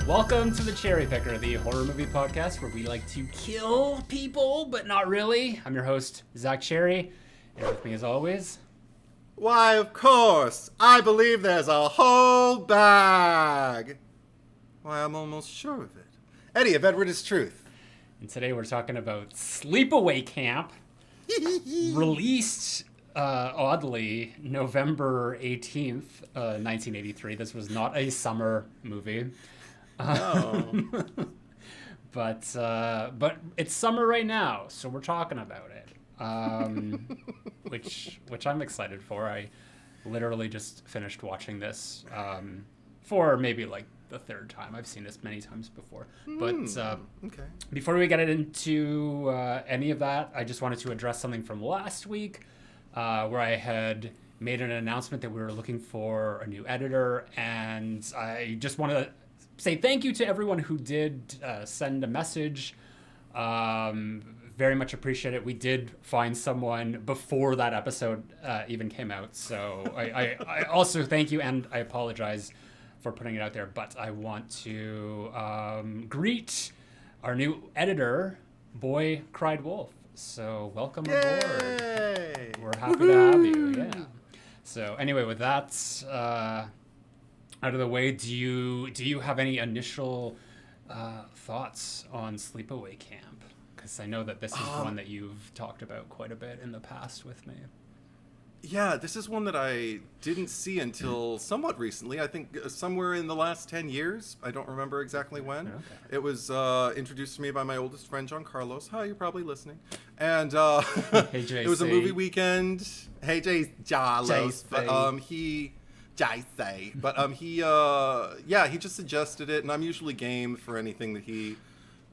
Welcome to the Cherry Picker, the horror movie podcast where we like to kill people, but not really. I'm your host, Zack Cherry, and with me as always... Why, of course! I believe there's a whole bag! Why, I'm almost sure of it. Eddie of Edward is Truth. And today we're talking about Sleepaway Camp, released, oddly, November 18th, 1983. This was not a summer movie. Oh. But it's summer right now, so we're talking about it, which I'm excited for. I literally just finished watching this for maybe like the third time. I've seen this many times before. But okay. Before we get into any of that, I just wanted to address something from last week where I had made an announcement that we were looking for a new editor, and I just want to say thank you to everyone who did send a message. Very much appreciate it. We did find someone before that episode even came out. So I also thank you, and I apologize for putting it out there. But I want to greet our new editor, Boy Cried Wolf. So welcome aboard. We're happy to have you. Yeah. So anyway, with that out of the way, do you have any initial thoughts on Sleepaway Camp? Because I know that this is one that you've talked about quite a bit in the past with me. Yeah, this is one that I didn't see until somewhat recently. I think somewhere in the last 10 years. I don't remember exactly when. Okay. It was introduced to me by my oldest friend, John Carlos. Hi, you're probably listening. And hey, it was a movie weekend. Hey, Carlos. But he just suggested it, and I'm usually game for anything that he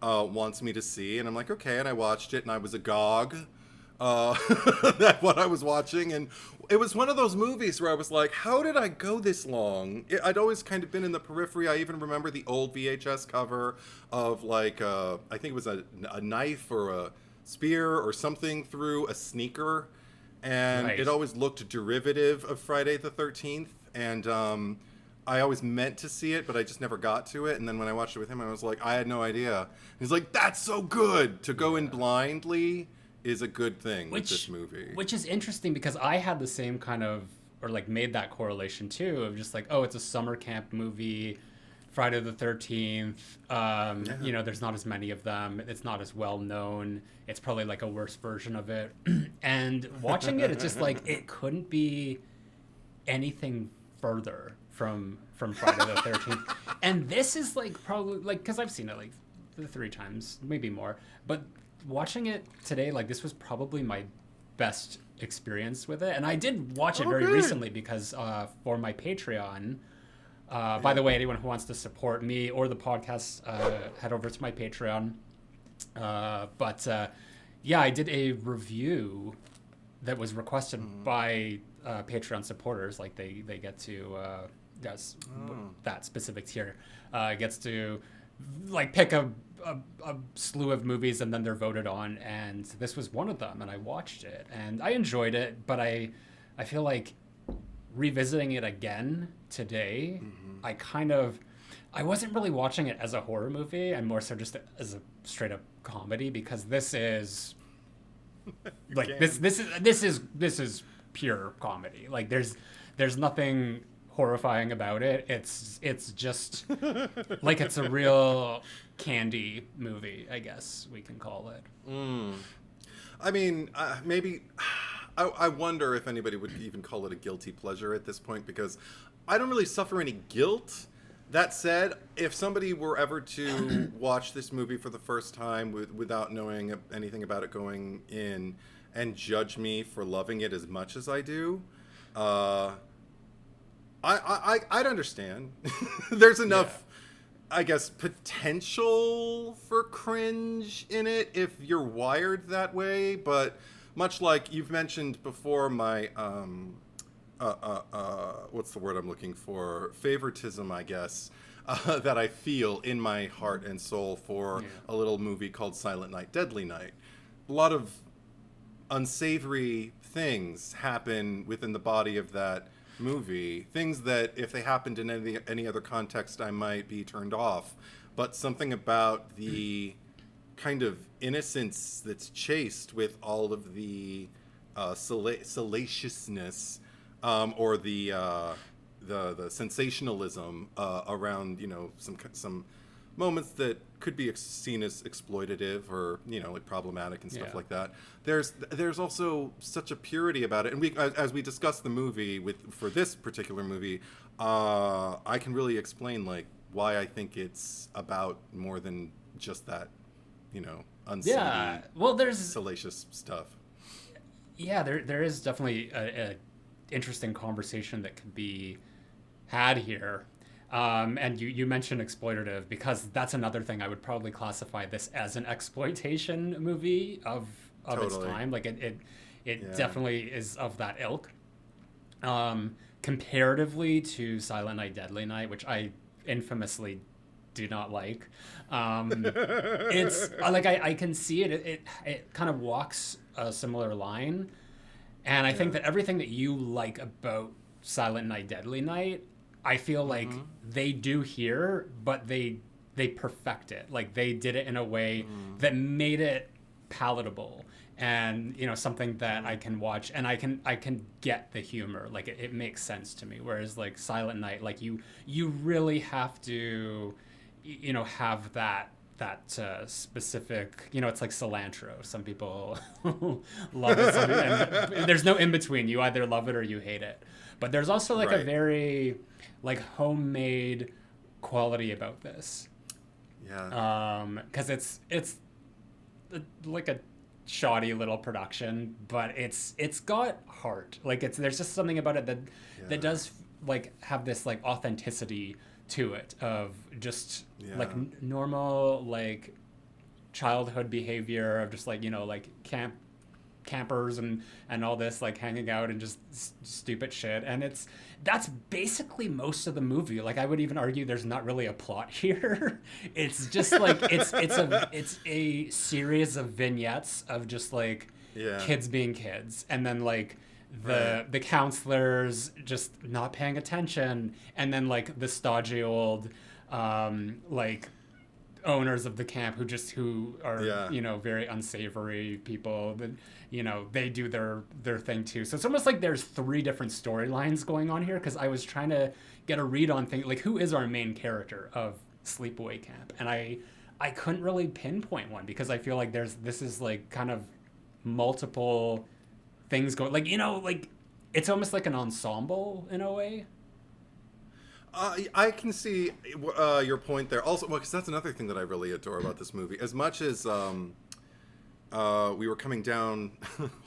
wants me to see, and I'm like, okay, and I watched it, and I was agog at what I was watching, and it was one of those movies where I was like, how did I go this long? I'd always kind of been in the periphery. I even remember the old VHS cover of like, I think it was a knife or a spear or something through a sneaker, and It always looked derivative of Friday the 13th. And I always meant to see it, but I just never got to it. And then when I watched it with him, I was like, I had no idea. He's like, that's so good. To go in blindly is a good thing with this movie. Which is interesting because I had the same kind of, or like made that correlation too, of just like, oh, it's a summer camp movie, Friday the 13th. You know, there's not as many of them. It's not as well known. It's probably like a worse version of it. And watching it, it's just like, it couldn't be anything further from Friday the 13th. And this is like probably like, because I've seen it like 3 times, maybe more, but watching it today, like this was probably my best experience with it. And I did watch it very recently because for my Patreon, by the way, anyone who wants to support me or the podcast, head over to my Patreon. Yeah, I did a review that was requested by Patreon supporters. Like they get to that specific tier gets to like pick a slew of movies, and then they're voted on, and this was one of them, and I watched it and I enjoyed it, but I feel like revisiting it again today, I wasn't really watching it as a horror movie and more so just as a straight up comedy, because this is like this is pure comedy. Like there's nothing horrifying about it. It's just like it's a real candy movie, I guess we can call it. I mean, maybe I wonder if anybody would even call it a guilty pleasure at this point, because I don't really suffer any guilt. That said, if somebody were ever to watch this movie for the first time without knowing anything about it going in and judge me for loving it as much as I do, I'd understand. There's enough, I guess, potential for cringe in it if you're wired that way. But much like you've mentioned before, my what's the word I'm looking for? Favoritism, I guess, that I feel in my heart and soul for a little movie called Silent Night, Deadly Night. A lot of unsavory things happen within the body of that movie. Things that if they happened in any other context, I might be turned off. But something about the kind of innocence that's chased with all of the salaciousness or the sensationalism around, you know, some moments that could be seen as exploitative or, you know, like problematic and stuff like that. There's also such a purity about it, and as we discussed the movie for this particular movie, I can really explain like why I think it's about more than just that, you know, unseedy, there's salacious stuff. Yeah, there is definitely a interesting conversation that could be had here. And you mentioned exploitative, because that's another thing. I would probably classify this as an exploitation movie of its time. Like it definitely is of that ilk. Comparatively to Silent Night, Deadly Night, which I infamously do not like. It's like I can see it. It kind of walks a similar line, and I think that everything that you like about Silent Night, Deadly Night, I feel like they do here, but they perfect it. Like they did it in a way that made it palatable, and you know, something that I can watch and I can get the humor. Like it makes sense to me. Whereas like Silent Night, like you really have to, you know, have that specific, you know, it's like cilantro. Some people love it, and there's no in between. You either love it or you hate it. But there's also like a very like homemade quality about this. Yeah. Because it's like a shoddy little production, but it's got heart. Like there's just something about it that does like have this like authenticity to it of just like normal like childhood behavior of just like, you know, like campers and all this like hanging out and just stupid shit, and that's basically most of the movie. Like I would even argue there's not really a plot here. It's just like it's a series of vignettes of just like kids being kids, and then like the counselors just not paying attention, and then like the stodgy old like owners of the camp who are you know, very unsavory people that, you know, they do their thing too. So it's almost like there's 3 different storylines going on here, because I was trying to get a read on things like who is our main character of Sleepaway Camp, and I couldn't really pinpoint one, because I feel like this is like kind of multiple things going, like, you know, like it's almost like an ensemble in a way. I can see your point there. Also, because that's another thing that I really adore about this movie. As much as we were coming down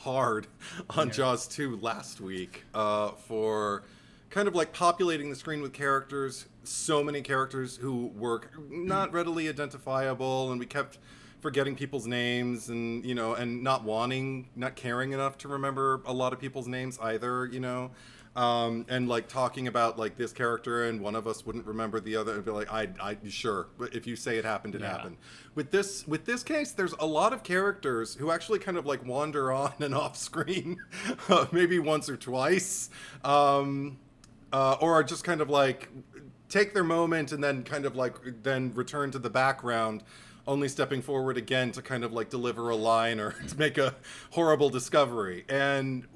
hard on Jaws 2 last week for kind of like populating the screen with characters, so many characters who were not readily identifiable, and we kept forgetting people's names, and, you know, and not caring enough to remember a lot of people's names either, you know. And like talking about like this character, and one of us wouldn't remember the other, and be like, I sure, but if you say it happened, it happened. With this case, there's a lot of characters who actually kind of like wander on and off screen, maybe once or twice, or are just kind of like take their moment and then kind of like then return to the background, only stepping forward again to kind of like deliver a line or to make a horrible discovery. And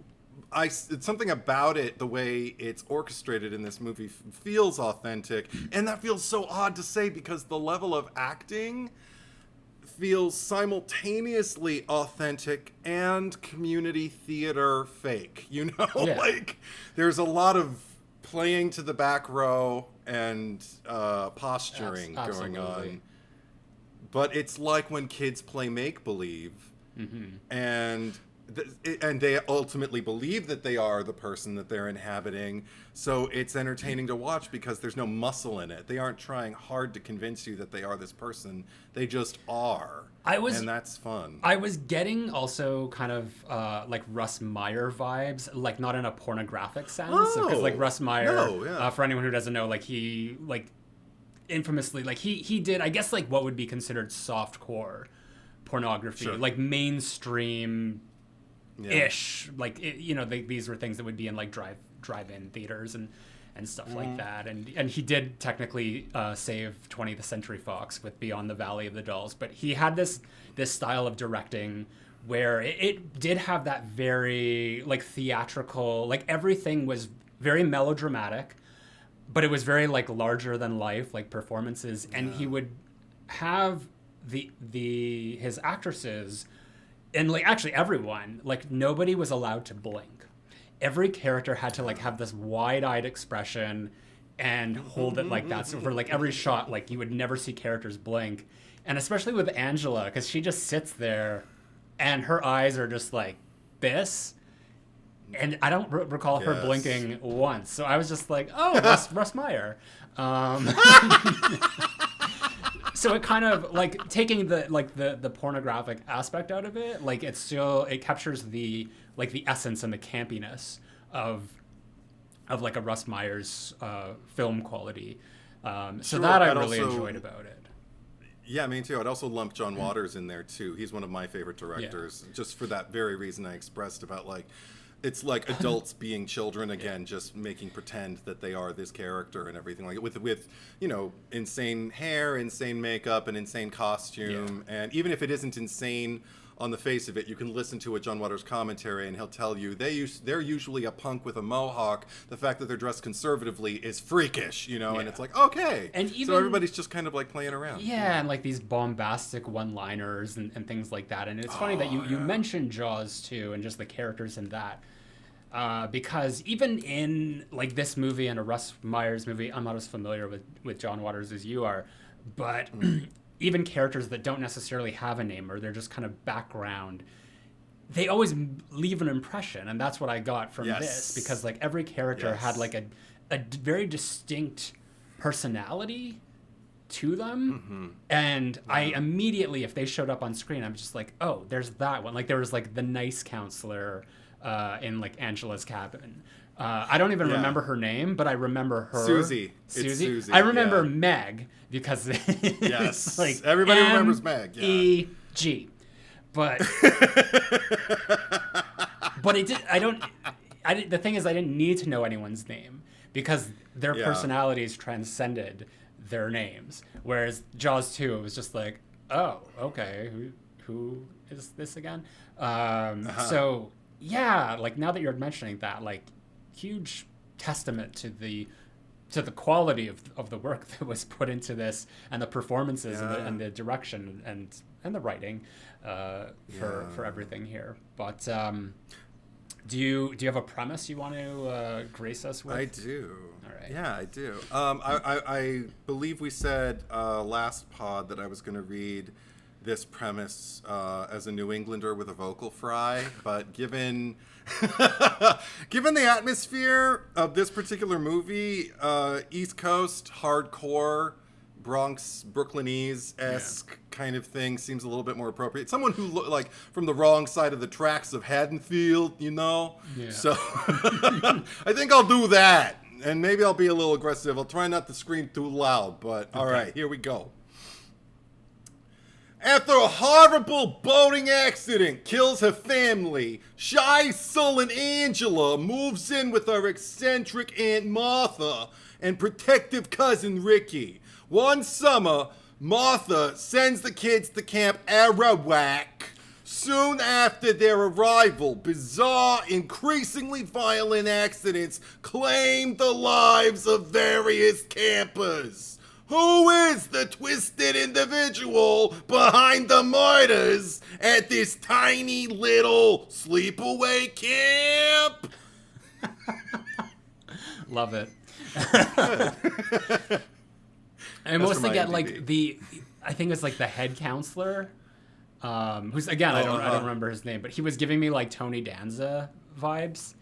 it's something about it, the way it's orchestrated in this movie feels authentic, and that feels so odd to say, because the level of acting feels simultaneously authentic and community theater fake, you know? Like there's a lot of playing to the back row and posturing going on, but it's like when kids play make-believe, and they ultimately believe that they are the person that they're inhabiting. So it's entertaining to watch because there's no muscle in it. They aren't trying hard to convince you that they are this person. They just are. And that's fun. I was getting also kind of like Russ Meyer vibes, like not in a pornographic sense. Because like Russ Meyer, for anyone who doesn't know, like he like infamously, like he did, I guess, like what would be considered softcore pornography, like mainstream ish. Like these were things that would be in like drive-in theaters and stuff like that. And he did technically save 20th Century Fox with Beyond the Valley of the Dolls, but he had this style of directing where it did have that very like theatrical, like everything was very melodramatic, but it was very like larger than life, like performances. And he would have his actresses, and like actually everyone, like nobody was allowed to blink. Every character had to like have this wide-eyed expression and hold it like that. So for like every shot, like you would never see characters blink. And especially with Angela, because she just sits there and her eyes are just like this. And I don't recall her blinking once. So I was just like, oh, Russ Meyer. So it kind of like taking the pornographic aspect out of it, like it captures the essence and the campiness of like a Russ Meyer's film quality. So that I really enjoyed about it. Yeah, me too. I'd also lump John Waters in there too. He's one of my favorite directors, just for that very reason I expressed about like, it's like adults being children again, just making pretend that they are this character and everything like it with insane hair, insane makeup, and insane costume. And even if it isn't insane on the face of it, you can listen to a John Waters commentary and he'll tell you they're usually a punk with a mohawk. The fact that they're dressed conservatively is freakish, and it's like, okay. And even, so everybody's just kind of like playing around. Yeah, and like these bombastic one-liners and things like that. And it's funny that you mentioned Jaws too, and just the characters in that. Because even in like this movie and a Russ Meyer's movie, I'm not as familiar with John Waters as you are, but even characters that don't necessarily have a name or they're just kind of background, they always leave an impression. And that's what I got from this, because like every character had like a very distinct personality to them. And I immediately, if they showed up on screen, I'm just like, oh, there's that one. Like there was like the nice counselor in like Angela's cabin. I don't even remember her name, but I remember her. Susie. It's Susie. I remember Meg because yes, like everybody remembers Meg. Yeah. E.G. But but it did. The thing is, I didn't need to know anyone's name because their personalities transcended their names. Whereas Jaws 2, it was just like, oh, okay, who is this again? So. Yeah, like now that you're mentioning that, like huge testament to the quality of the work that was put into this, and the performances and the direction and the writing for everything here. But do you have a premise you want to grace us with? I do. All right. Yeah, I do. I believe we said last pod that I was going to read this premise as a New Englander with a vocal fry, but given the atmosphere of this particular movie, East Coast hardcore Bronx Brooklynese-esque kind of thing seems a little bit more appropriate. Someone who looked like from the wrong side of the tracks of Haddonfield, So I think I'll do that, and maybe I'll be a little aggressive. I'll try not to scream too loud, but all right, here we go. After a horrible boating accident kills her family, shy, sullen Angela moves in with her eccentric Aunt Martha and protective cousin Ricky. One summer, Martha sends the kids to Camp Arawak. Soon after their arrival, bizarre, increasingly violent accidents claim the lives of various campers. Who is the twisted individual behind the murders at this tiny little sleepaway camp? Love it. I mostly get like I think it's like the head counselor, who's again I don't remember his name, but he was giving me like Tony Danza vibes.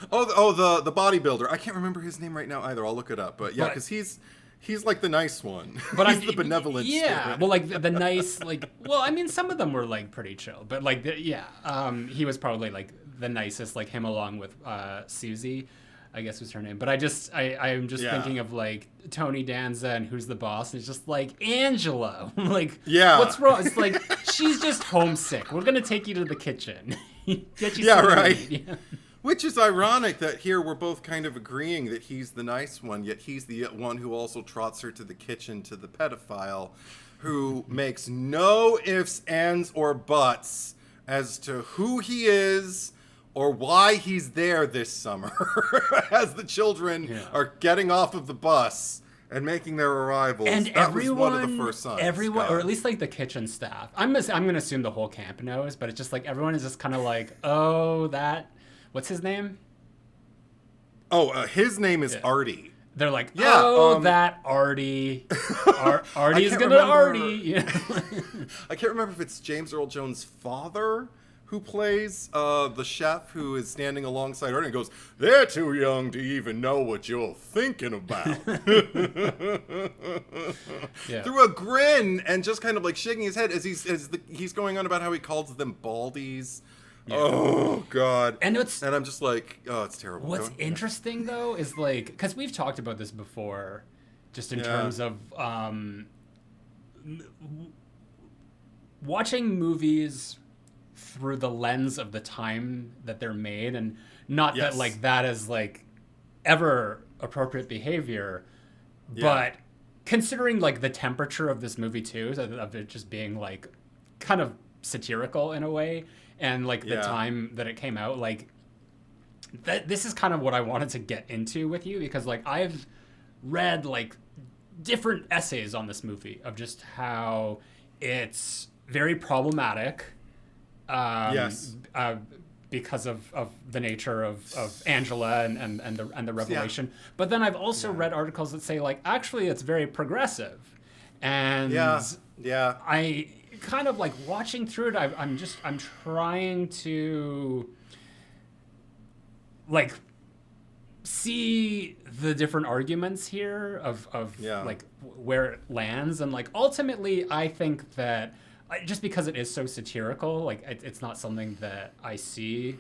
The bodybuilder. I can't remember his name right now either. I'll look it up. But yeah, because he's like the nice one. But he's the benevolent. Yeah, spirit. well, like the nice, like, well, I mean, some of them were like pretty chill, but like, he was probably like the nicest, like him along with Susie, I guess was her name. But I'm just thinking of like Tony Danza and who's the boss, and it's just like Angela, like, what's wrong? It's like she's just homesick. We're gonna take you to the kitchen. Get you Yeah, something to right. eat. Yeah. Which is ironic that here we're both kind of agreeing that he's the nice one, yet he's the one who also trots her to the kitchen to the pedophile, who makes no ifs, ands, or buts as to who he is or why he's there this summer as the children are getting off of the bus and making their arrivals. And that everyone, was one of the first signs. everyone, or at least like the kitchen staff. I'm going to assume the whole camp knows, but it's just like everyone is just kind of like, oh, that, what's his name? Oh, his name is Artie. They're like, Yeah, oh, that Artie. Artie's going to Artie. Yeah. I can't remember if it's James Earl Jones' father who plays the chef who is standing alongside Artie and goes, they're too young to even know what you're thinking about. Through a grin and just kind of like shaking his head as he's going on about how he calls them baldies. Yeah. Oh, God. And I'm just like, oh, it's terrible. What's interesting, though, is like, because we've talked about this before, just in terms of watching movies through the lens of the time that they're made, and not that like that is like ever appropriate behavior, but considering like the temperature of this movie too, of it just being like kind of satirical in a way, and like the time that it came out, like this is kind of what I wanted to get into with you, because like I've read like different essays on this movie of just how it's very problematic. Because of the nature of Angela and the revelation. Yeah. But then I've also read articles that say like actually it's very progressive. And I kind of like watching through it, I'm trying to like see the different arguments here of like where it lands, and like ultimately I think that just because it is so satirical, like it's not something that I see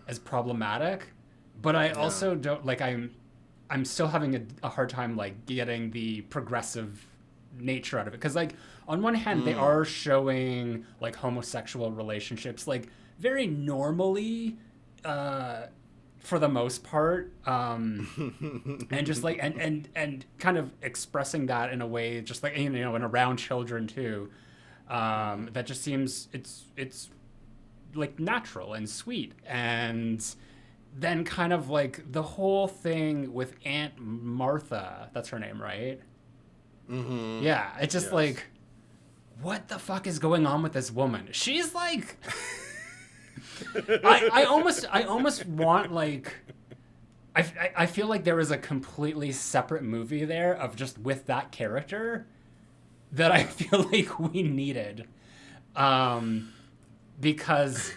as problematic, but I also don't like I'm still having a hard time like getting the progressive nature out of it, because like on one hand they are showing like homosexual relationships like very normally for the most part, and just like and kind of expressing that in a way just like, you know, and around children too. That just seems it's like natural and sweet. And then kind of like the whole thing with Aunt Martha, that's her name, right? Mm-hmm. Yeah, it's just like, what the fuck is going on with this woman? She's like, I almost want like, I feel like there is a completely separate movie there of just with that character that I feel like we needed, because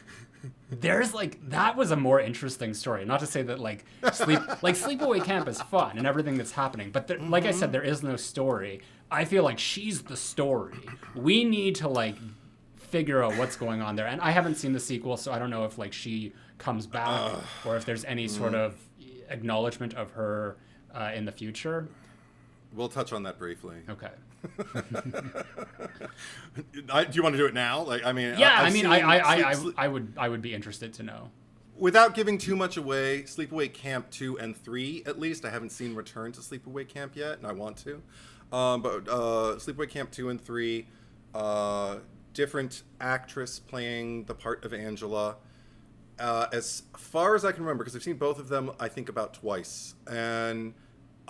there's like, that was a more interesting story. Not to say that like Sleepaway Camp is fun and everything that's happening, but there, like I said, there is no story. I feel like she's the story. We need to like figure out what's going on there, and I haven't seen the sequel, so I don't know if like she comes back or if there's any sort of acknowledgement of her in the future. We'll touch on that briefly. Okay. Do you want to do it now? Like, I mean, yeah, I would be interested to know. Without giving too much away, Sleepaway Camp 2 and 3, at least. I haven't seen Return to Sleepaway Camp yet, and I want to. But Sleepaway Camp 2 and 3, different actress playing the part of Angela. As far as I can remember, because I've seen both of them, I think about twice. And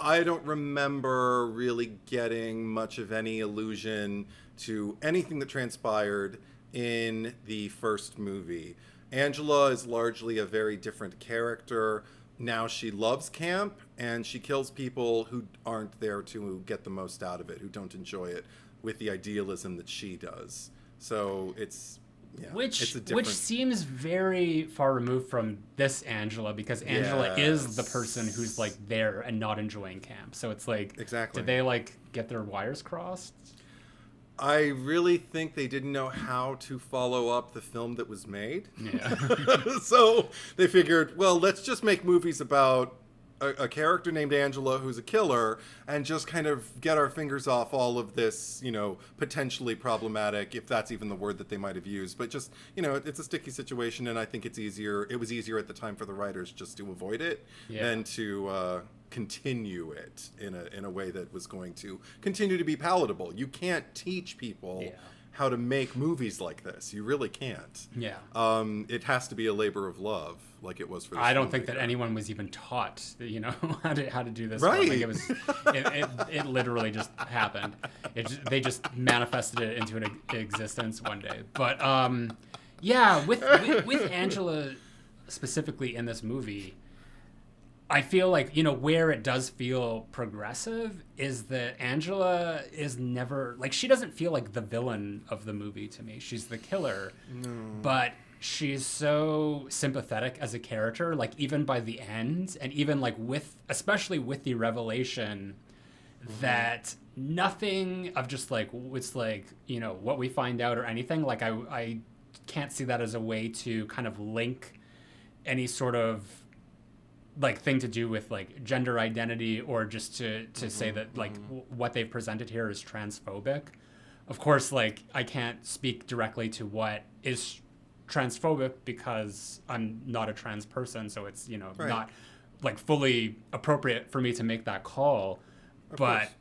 I don't remember really getting much of any allusion to anything that transpired in the first movie. Angela is largely a very different character. Now she loves camp, and she kills people who aren't there to get the most out of it, who don't enjoy it with the idealism that she does. So it's... yeah, which seems very far removed from this Angela, because Angela is the person who's like there and not enjoying camp. So it's like, exactly. Did they like get their wires crossed? I really think they didn't know how to follow up the film that was made. Yeah. So they figured, well, let's just make movies about a character named Angela who's a killer and just kind of get our fingers off all of this, potentially problematic, if that's even the word that they might have used. But just, it's a sticky situation, and I think it was easier at the time for the writers just to avoid it than to continue it in a way that was going to continue to be palatable. You can't teach people how to make movies like this. You really can't. Yeah. It has to be a labor of love, like it was for this I don't think that anyone was even taught, how to do this. Right. Like it literally just happened. They just manifested it into an existence one day. But with Angela specifically in this movie, I feel like, where it does feel progressive is that Angela is never, like, she doesn't feel like the villain of the movie to me. She's the killer. No. But she's so sympathetic as a character, like, even by the end, and even, like, especially with the revelation that nothing of just, like, it's like, what we find out or anything, like, I can't see that as a way to kind of link any sort of, like, thing to do with, like, gender identity, or just to say that, like, what they've presented here is transphobic. Of course, like, I can't speak directly to what is transphobic because I'm not a trans person, so it's, not, like, fully appropriate for me to make that call. But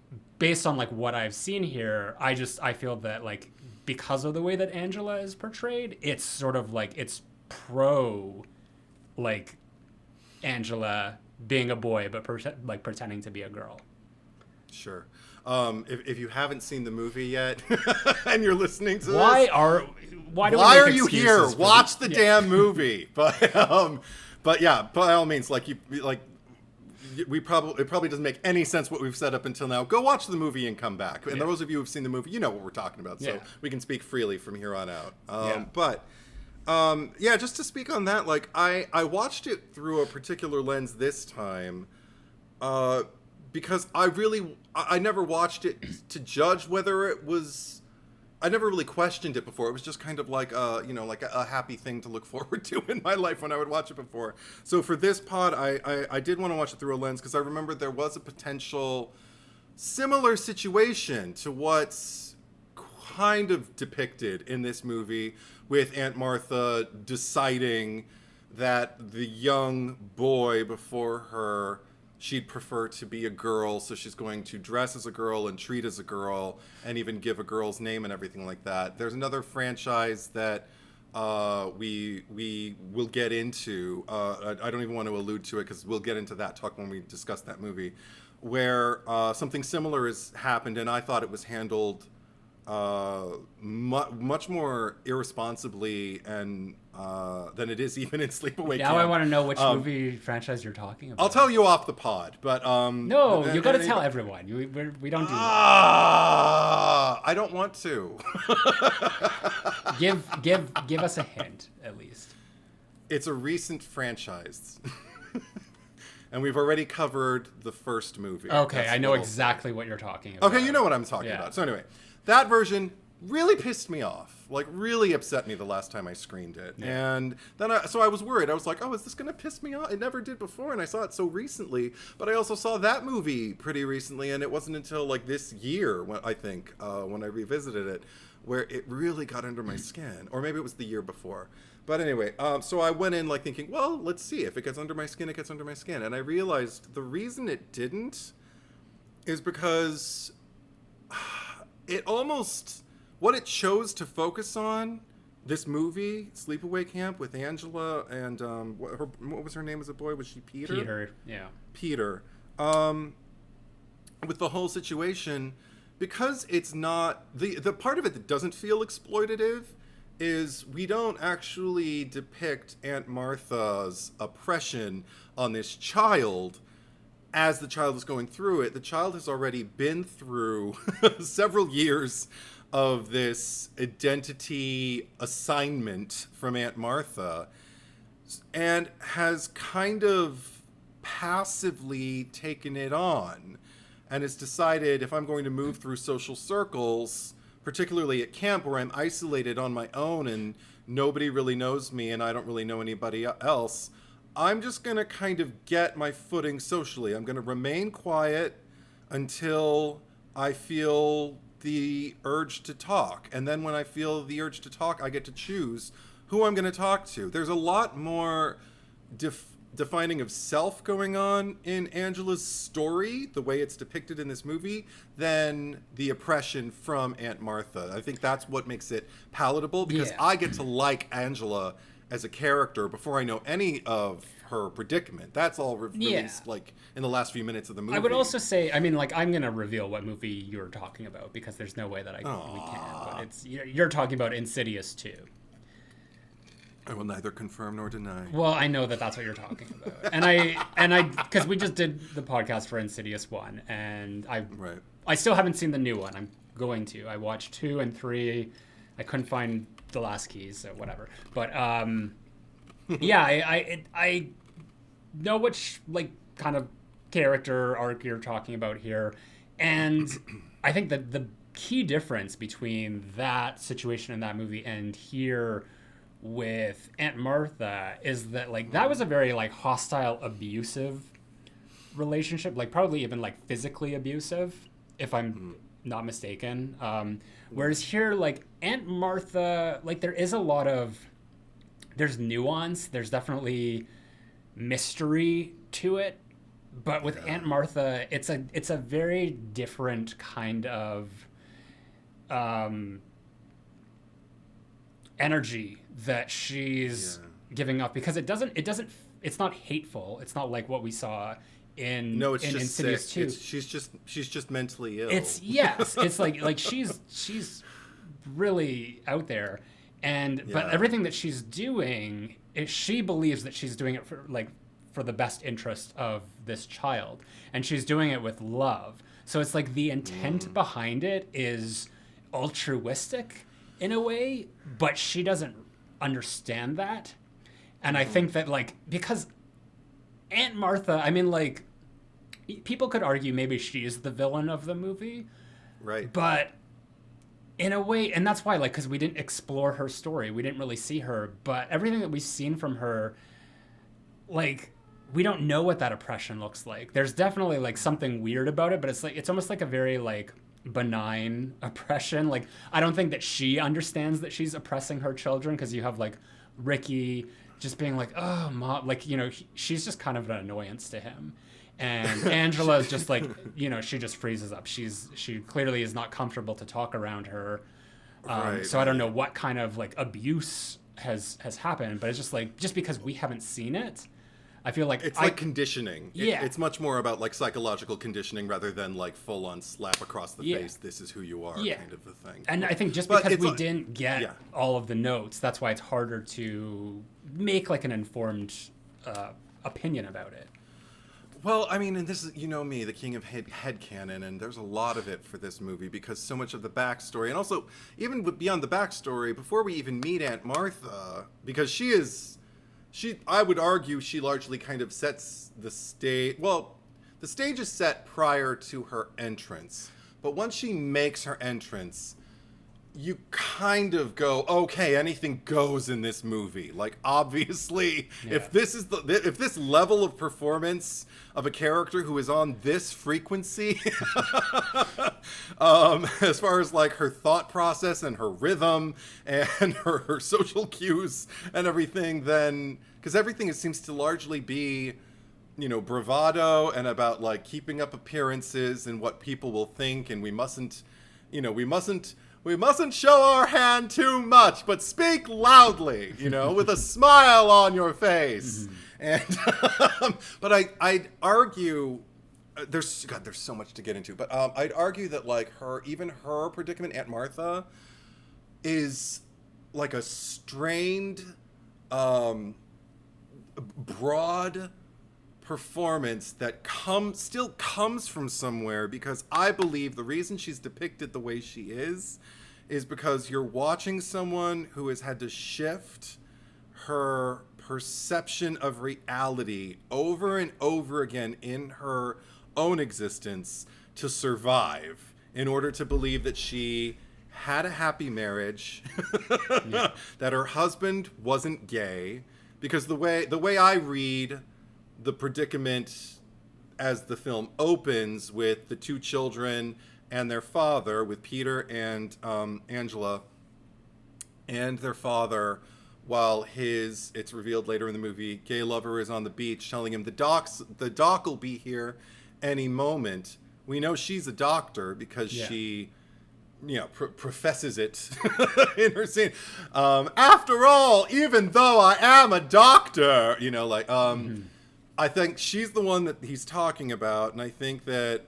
based on, like, what I've seen here, I feel that, like, because of the way that Angela is portrayed, it's sort of, like, it's pro, like, Angela being a boy but pretending to be a girl. Sure. If you haven't seen the movie yet and you're listening to why this, why are you here? Watch the damn movie. But yeah, by all means, it probably doesn't make any sense what we've said up until now. Go watch the movie and come back. And those of you who've seen the movie, you know what we're talking about, so we can speak freely from here on out. But just to speak on that, like, I watched it through a particular lens this time, because I never watched it to judge whether it was, I never really questioned it before. It was just kind of like a happy thing to look forward to in my life when I would watch it before. So for this pod, I did want to watch it through a lens because I remember there was a potential similar situation to what's kind of depicted in this movie, with Aunt Martha deciding that the young boy before her, she'd prefer to be a girl, so she's going to dress as a girl and treat as a girl and even give a girl's name and everything like that. There's another franchise that we will get into. I don't even want to allude to it because we'll get into that talk when we discuss that movie, where something similar has happened, and I thought it was handled much more irresponsibly and than it is even in Sleepaway Camp. Now I want to know which movie franchise you're talking about. I'll tell you off the pod, but no, you got to tell everyone. We don't do that. I don't want to. give us a hint at least. It's a recent franchise. And we've already covered the first movie. Okay, I know exactly what you're talking about. Okay, you know what I'm talking about. So anyway, that version really pissed me off, like really upset me the last time I screened it. Yeah. And then so I was worried. I was like, oh, is this going to piss me off? It never did before, and I saw it so recently. But I also saw that movie pretty recently, and it wasn't until like this year, when I revisited it, where it really got under my skin. Or maybe it was the year before. But anyway, so I went in like thinking, well, let's see. If it gets under my skin, it gets under my skin. And I realized the reason it didn't is because it almost, what it chose to focus on, this movie, Sleepaway Camp, with Angela and what was her name as a boy? Was she Peter? Peter, yeah. Peter. With the whole situation, because it's not, the part of it that doesn't feel exploitative is we don't actually depict Aunt Martha's oppression on this child as the child is going through it. The child has already been through several years of this identity assignment from Aunt Martha and has kind of passively taken it on and has decided, if I'm going to move through social circles, particularly at camp where I'm isolated on my own and nobody really knows me and I don't really know anybody else, I'm just going to kind of get my footing socially. I'm going to remain quiet until I feel the urge to talk. And then when I feel the urge to talk, I get to choose who I'm going to talk to. There's a lot more defining of self going on in Angela's story, the way it's depicted in this movie, than the oppression from Aunt Martha. I think that's what makes it palatable, because I get to like Angela as a character before I know any of her predicament. That's all released like in the last few minutes of the movie. I would also say, I mean, like, I'm gonna reveal what movie you're talking about, because there's no way that we can. But it's you're talking about Insidious 2. I will neither confirm nor deny. Well, I know that that's what you're talking about, and I because we just did the podcast for Insidious 1, and I still haven't seen the new one. I'm going to. I watched 2 and 3. I couldn't find the last keys, so whatever. But yeah, I know which like kind of character arc you're talking about here, and I think that the key difference between that situation in that movie and here with Aunt Martha is that like that was a very like hostile, abusive relationship, like probably even like physically abusive, if I'm not mistaken. Whereas here, like Aunt Martha, like there's nuance, there's definitely mystery to it, but with Aunt Martha, it's a very different kind of energy that she's giving off, because it's not hateful. It's not like what we saw in Insidious 2. She's just mentally ill. It's like she's really out there, but everything that she's doing, she believes that she's doing it for the best interest of this child, and she's doing it with love. So it's like the intent behind it is altruistic in a way, but she doesn't understand that. And I think that like, because Aunt Martha, I mean, like, people could argue maybe she is the villain of the movie, right? But in a way, and that's why, like, because we didn't explore her story, we didn't really see her, but everything that we've seen from her, like, we don't know what that oppression looks like. There's definitely like something weird about it, but it's almost like a very like benign oppression. Like, I don't think that she understands that she's oppressing her children, because you have like Ricky just being like, oh mom, like, you know, she's just kind of an annoyance to him, and Angela is just like, you know, she just freezes up. She clearly is not comfortable to talk around her. So I don't know what kind of like abuse has happened, but it's just like, just because we haven't seen it, I feel like it's like conditioning. It's much more about like psychological conditioning rather than like full on slap across the face, this is who you are kind of a thing. And I think just because we didn't get all of the notes, that's why it's harder to make like an informed opinion about it. Well, I mean, and this is, you know me, the king of headcanon, and there's a lot of it for this movie, because so much of the backstory, and also even beyond the backstory, before we even meet Aunt Martha, because I would argue she largely kind of sets the stage. Well, the stage is set prior to her entrance, but once she makes her entrance, you kind of go, okay, anything goes in this movie. Like, obviously, if this level of performance of a character who is on this frequency, as far as like her thought process and her rhythm and her social cues and everything, then, because everything seems to largely be, you know, bravado and about like keeping up appearances and what people will think, and we mustn't show our hand too much, but speak loudly, you know, with a smile on your face. And but I'd argue there's so much to get into, but I'd argue that like her predicament, Aunt Martha, is like a strained, broad performance that still comes from somewhere, because I believe the reason she's depicted the way she is because you're watching someone who has had to shift her perception of reality over and over again in her own existence to survive, in order to believe that she had a happy marriage, that her husband wasn't gay, because the way I read the predicament as the film opens with the two children and their father, with Peter and Angela and their father, while it's revealed later in the movie, gay lover is on the beach telling him the doc will be here any moment. We know she's a doctor because she, professes it in her scene. After all, even though I am a doctor, I think she's the one that he's talking about. And I think that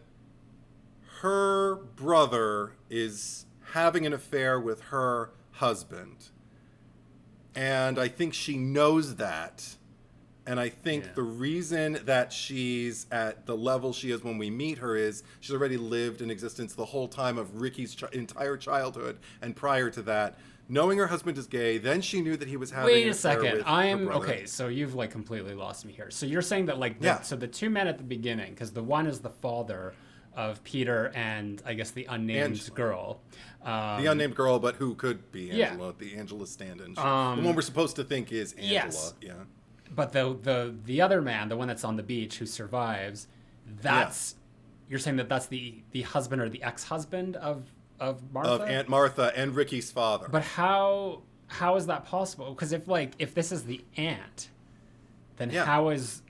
her brother is having an affair with her husband. And I think she knows that. And I think the reason that she's at the level she is when we meet her is she's already lived in existence the whole time of Ricky's entire childhood. And prior to that, knowing her husband is gay, then she knew that he was having an affair with her brother. Okay, so you've completely lost me here. So you're saying that so the two men at the beginning, because the one is the father of Peter and I guess the unnamed girl. The unnamed girl, but who could be Angela, the Angela stand-in. The one we're supposed to think is Angela. Yes. Yeah. But the other man, the one that's on the beach who survives, you're saying that's the husband or the ex-husband of Martha? Of Aunt Martha and Ricky's father. But how is that possible? Because if this is the aunt, then how is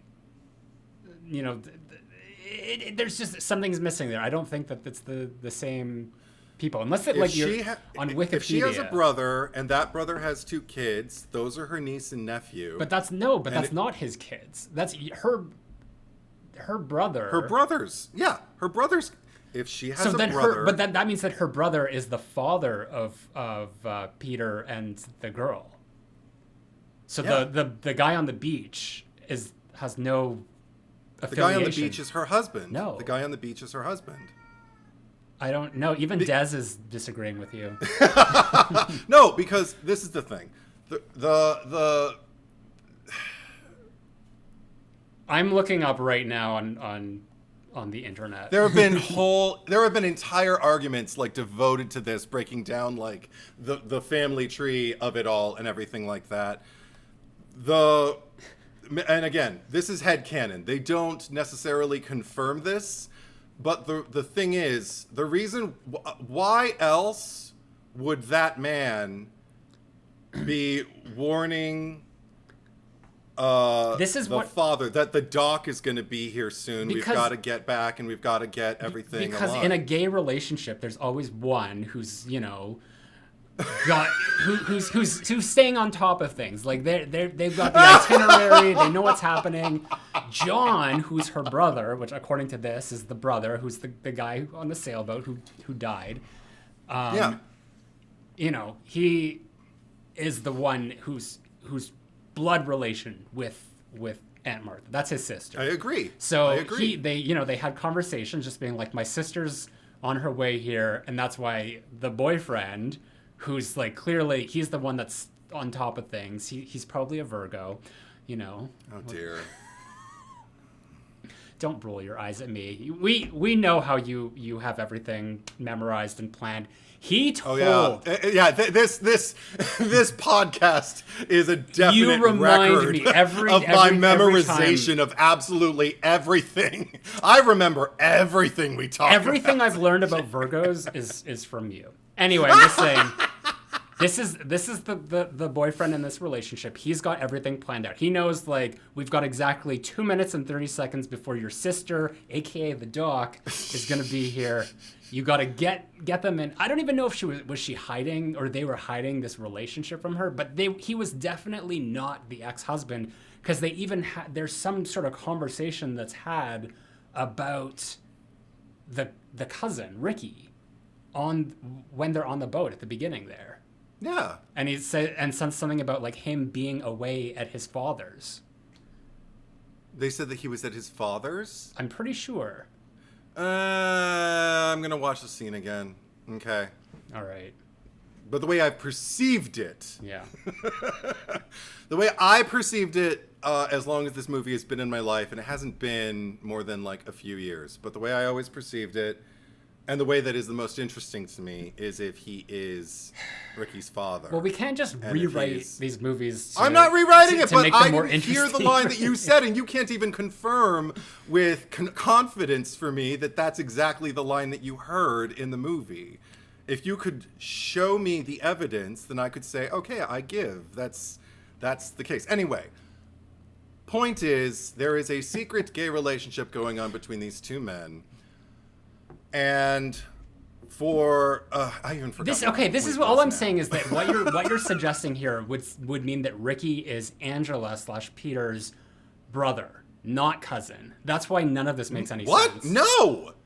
there's just something's missing there. I don't think that it's the same people, unless on Wikipedia. If she has a brother and that brother has two kids, those are her niece and nephew. But that's not his kids. That's her brother. Her brothers, her brothers. If she has a brother, but that means that her brother is the father of Peter and the girl. So the guy on the beach has no affiliation. The guy on the beach is her husband. No. The guy on the beach is her husband. I don't know. Even Des is disagreeing with you. No, because this is the thing. The I'm looking up right now on the internet. There have been entire arguments devoted to this, breaking down the family tree of it all and everything like that. And again, this is headcanon. They don't necessarily confirm this, but the thing is, the reason why else would that man be warning father that the doc is going to be here soon. We've got to get back and we've got to get everything because aligned. In a gay relationship, there's always one who's who's staying on top of things. They've got the itinerary. They know what's happening. John, who's her brother, which according to this is the brother, who's the guy on the sailboat who died. He is the one who's blood relation with Aunt Martha. That's his sister. I agree. So they had conversations just being like, my sister's on her way here, and that's why the boyfriend, who's clearly he's the one that's on top of things. He's probably a Virgo, Oh dear. Don't roll your eyes at me. We know how you have everything memorized and planned. He told. Oh yeah. This podcast is a definite record of my memorization of absolutely everything. I remember everything we talked about. Everything I've learned about Virgos is from you. Anyway, I'm just saying. This is the boyfriend in this relationship. He's got everything planned out. He knows we've got exactly 2 minutes and 30 seconds before your sister, aka the doc, is gonna be here. You got to get them in. I don't even know if she hiding or they were hiding this relationship from her, but he was definitely not the ex-husband, because they even there's some sort of conversation that's had about the cousin Ricky when they're on the boat at the beginning there. Yeah. And he said something about him being away at his father's. They said that he was at his father's? I'm pretty sure. I'm going to watch the scene again. Okay. All right. But the way I perceived it. Yeah. The way I perceived it, as long as this movie has been in my life, and it hasn't been more than a few years, but the way I always perceived it, And the way that is the most interesting to me is if he is Ricky's father. Well, we can't just rewrite these movies. I'm not rewriting to but make them I more didn't hear the interesting line that you said, and you can't even confirm with confidence for me that that's exactly the line that you heard in the movie. If you could show me the evidence, then I could say, okay, I give. That's the case. Anyway, point is, there is a secret gay relationship going on between these two men. And for I even forgot. This is all I'm saying is that what you're suggesting here would mean that Ricky is Angela / Peter's brother, not cousin. That's why none of this makes any sense. What?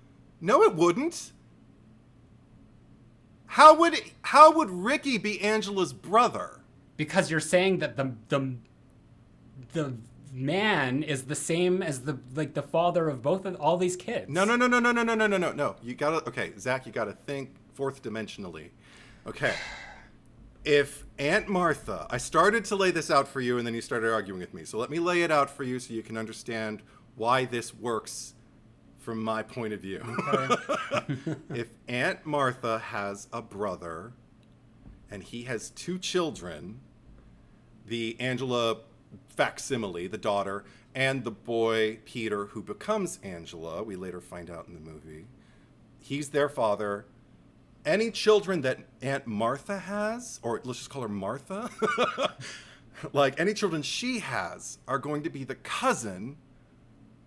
No, it wouldn't. How would Ricky be Angela's brother? Because you're saying that the man is the same as the father of all these kids. No. You gotta, okay, Zach, you gotta think fourth dimensionally. Okay. If Aunt Martha, I started to lay this out for you and then you started arguing with me. So let me lay it out for you so you can understand why this works from my point of view. Okay. If Aunt Martha has a brother and he has two children, the Angela facsimile, the daughter, and the boy, Peter, who becomes Angela, we later find out in the movie, he's their father. Any children that Aunt Martha has, or let's just call her Martha, like any children she has are going to be the cousin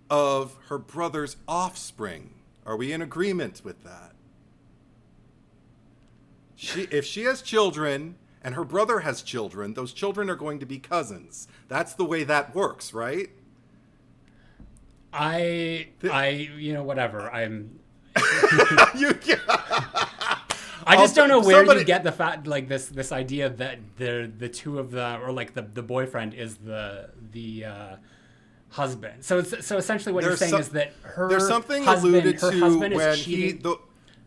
of her brother's offspring. Are we in agreement with that? If she has children and her brother has children, those children are going to be cousins. That's the way that works, right? Whatever. I just don't know where you get the fact, like this idea that the two of them, or like the boyfriend is the husband. So essentially what you're saying is that there's something husband, alluded her to husband when is cheating.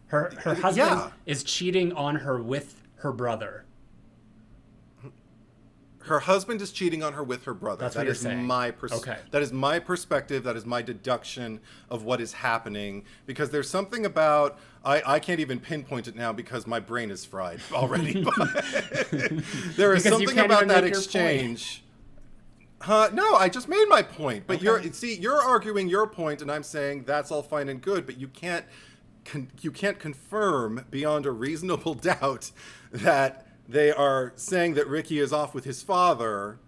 Her husband is cheating on her with her brother. Her husband is cheating on her with her brother. That's what you're saying. That is my perspective. That is my deduction of what is happening. Because there's something about... I can't even pinpoint it now because my brain is fried already. But there is something about that exchange. No, I just made my point. But you're arguing your point, and I'm saying that's all fine and good. But you can't confirm beyond a reasonable doubt that they are saying that Ricky is off with his father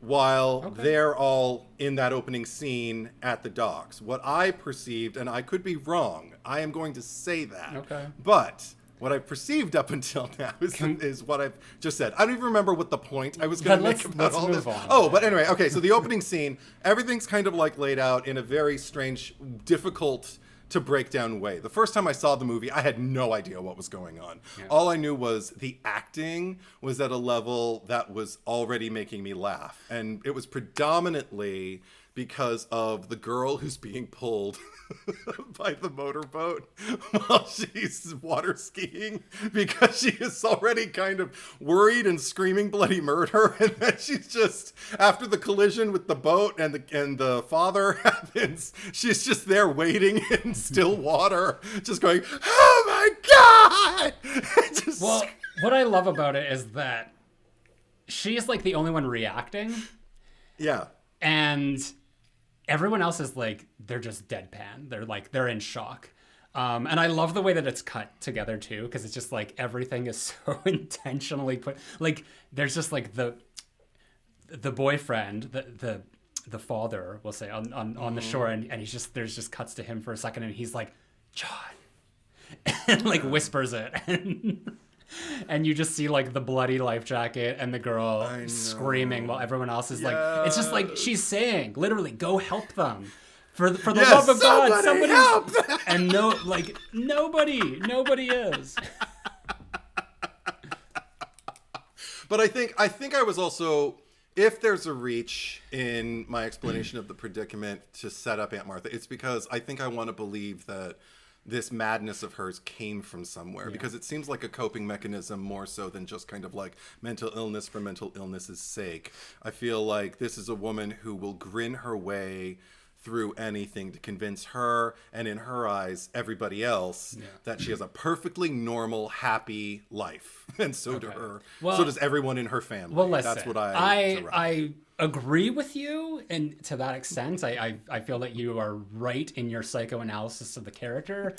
while they're all in that opening scene at the docks. What I perceived, and I could be wrong, I am going to say that. Okay. But what I've perceived up until now is what I've just said. I don't even remember what the point I was going to make about all this. Oh, but anyway, okay, so the opening scene, everything's kind of like laid out in a very strange, difficult to break down way. The first time I saw the movie, I had no idea what was going on. Yeah. All I knew was the acting was at a level that was already making me laugh. And it was predominantly because of the girl who's being pulled by the motorboat while she's water skiing, because she is already kind of worried and screaming bloody murder, and then she's just, after the collision with the boat and the father happens, she's just there waiting in still water, just going, oh my god. Well, what I love about it is that she's like the only one reacting. Yeah. And everyone else is like, they're just deadpan. They're in shock. And I love the way that it's cut together too, because it's just like everything is so intentionally put. Like there's just like the boyfriend, the father, we'll say, on the shore, and he's just, there's just cuts to him for a second, and he's like, John, and like whispers it, and you just see like the bloody life jacket and the girl screaming while everyone else is like, it's just like she's saying, literally, go help them. For the love of God, somebody help them. And nobody is. But I think I was also, if there's a reach in my explanation of the predicament to set up Aunt Martha, it's because I think I want to believe that this madness of hers came from somewhere, because it seems like a coping mechanism more so than just kind of like mental illness for mental illness's sake. I feel like this is a woman who will grin her way through anything to convince her, and in her eyes, everybody else, that she has a perfectly normal, happy life. And so to her, so does everyone in her family. Well, listen, that's what I agree with you, and to that extent, I feel that you are right in your psychoanalysis of the character.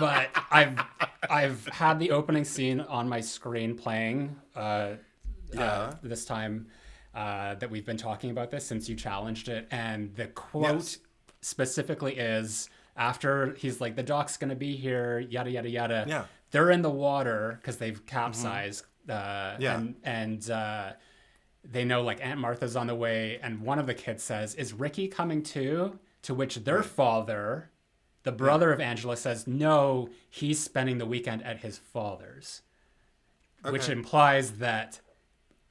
But I've had the opening scene on my screen playing this time that we've been talking about this since you challenged it, and the quote specifically is after he's like, the doc's gonna be here, yada yada yada. Yeah. They're in the water because they've capsized. And they know like Aunt Martha's on the way, and one of the kids says, "Is Ricky coming too?" To which their father, the brother of Angela, says, "No, he's spending the weekend at his father's," which implies that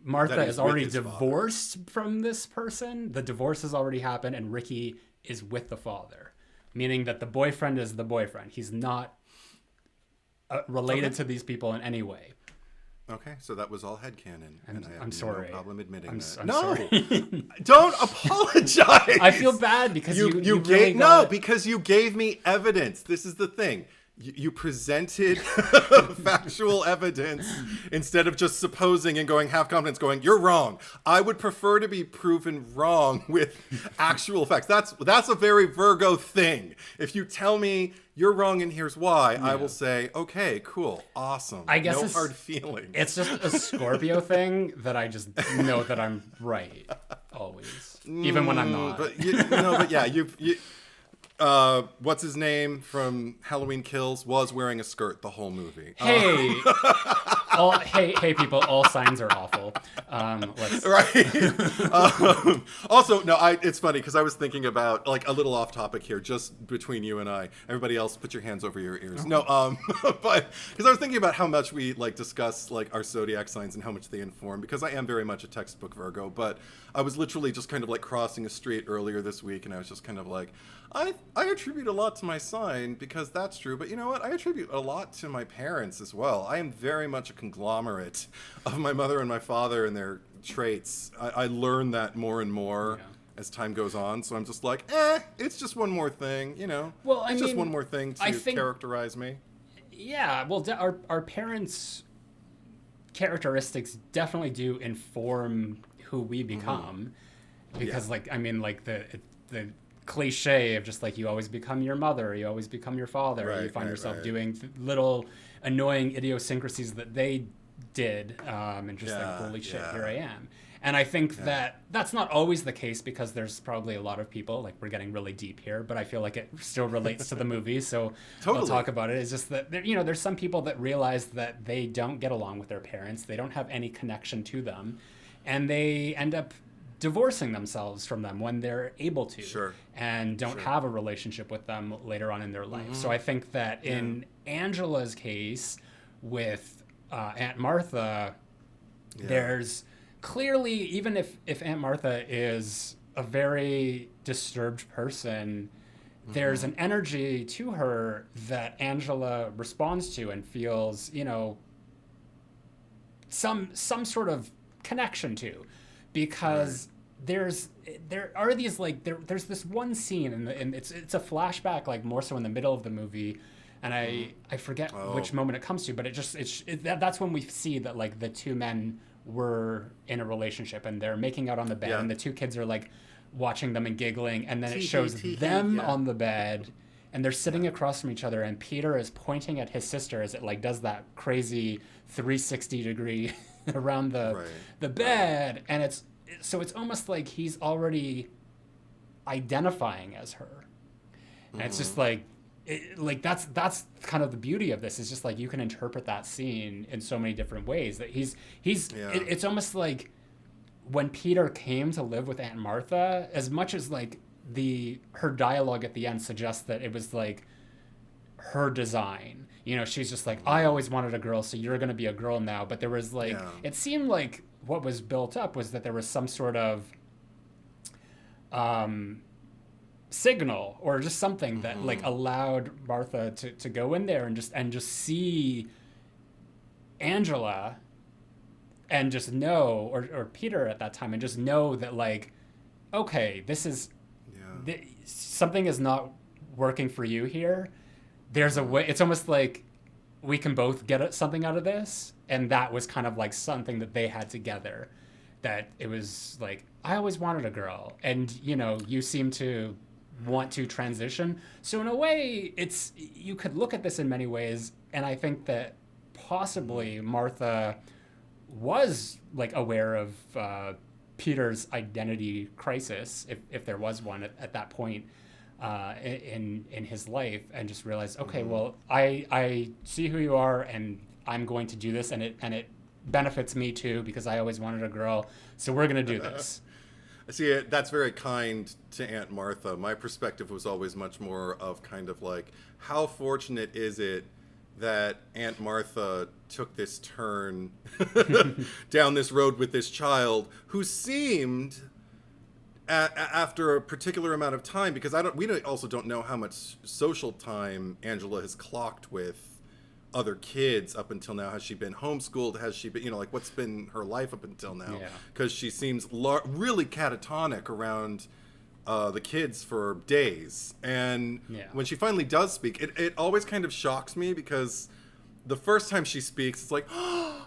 Martha is already divorced from this person. The divorce has already happened, and Ricky is with the father, meaning that the boyfriend is the boyfriend. He's not related to these people in any way. Okay, so that was all headcanon, and I have sorry. no problem admitting that. I'm sorry. Don't apologize. I feel bad because you gave really got... because you gave me evidence. This is the thing. You presented factual evidence instead of just supposing and going half confidence, going, "You're wrong." I would prefer to be proven wrong with actual facts. That's a very Virgo thing. If you tell me you're wrong and here's why, I will say, "Okay, cool, awesome." I guess no hard feelings. It's just a Scorpio thing that I just know that I'm right always, even when I'm not. But yeah, you. What's his name from Halloween Kills was wearing a skirt the whole movie. Hey, hey, people! All signs are awful. Also, no, it's funny because I was thinking about like a little off topic here, just between you and I. Everybody else, put your hands over your ears. No, but because I was thinking about how much we like discuss like our zodiac signs and how much they inform. Because I am very much a textbook Virgo, but I was literally just kind of like crossing a street earlier this week, and I was just kind of like, I attribute a lot to my sign because that's true, but you know what? I attribute a lot to my parents as well. I am very much a conglomerate of my mother and my father and their traits. I learn that more and more as time goes on, so I'm just like, it's just one more thing, you know? Well, I mean, just one more thing to characterize me. Yeah, well, our parents' characteristics definitely do inform who we become, because like, I mean, like the cliche of just like you always become your mother, you always become your father, you find yourself doing little annoying idiosyncrasies that they did, and just like, holy shit, here I am. And I think that that's not always the case because there's probably a lot of people, like we're getting really deep here, but I feel like it still relates to the movie, so I'll talk about it. It's just that, there's some people that realize that they don't get along with their parents, they don't have any connection to them, and they end up divorcing themselves from them when they're able to, and don't have a relationship with them later on in their life. So I think that in Angela's case with Aunt Martha, there's clearly, even if Aunt Martha is a very disturbed person, there's an energy to her that Angela responds to and feels, some sort of connection to. Because there's this one scene and it's a flashback, like more so in the middle of the movie, and I forget which moment it comes to, but that's when we see that like the two men were in a relationship and they're making out on the bed, and the two kids are like watching them and giggling, and then it shows them on the bed and they're sitting across from each other, and Peter is pointing at his sister as it like does that crazy 360 degree around the bed, and it's almost like he's already identifying as her, and it's just like that's kind of the beauty of this, is just like you can interpret that scene in so many different ways, that it's almost like when Peter came to live with Aunt Martha, as much as like her dialogue at the end suggests that it was like her design. She's just like, I always wanted a girl, so you're going to be a girl now. But there was like, it seemed like what was built up was that there was some sort of signal or just something that like allowed Martha to go in there and just see Angela and just know, or Peter at that time, and just know that like, okay, this is, something is not working for you here, there's a way. It's almost like we can both get something out of this, and that was kind of like something that they had together. That it was like, I always wanted a girl, and you seem to want to transition. So in a way, you could look at this in many ways, and I think that possibly Martha was like aware of Peter's identity crisis, if there was one at that point in his life, and just realized, okay, well, I see who you are, and I'm going to do this, and it benefits me too because I always wanted a girl, so we're gonna do this. See, that's very kind to Aunt Martha. My perspective was always much more of kind of like, how fortunate is it that Aunt Martha took this turn down this road with this child who seemed, after a particular amount of time, because we also don't know how much social time Angela has clocked with other kids up until now. Has she been homeschooled? Has she been, like, what's been her life up until now? Because she seems really catatonic around the kids for days. And when she finally does speak, it always kind of shocks me, because the first time she speaks, it's like, oh,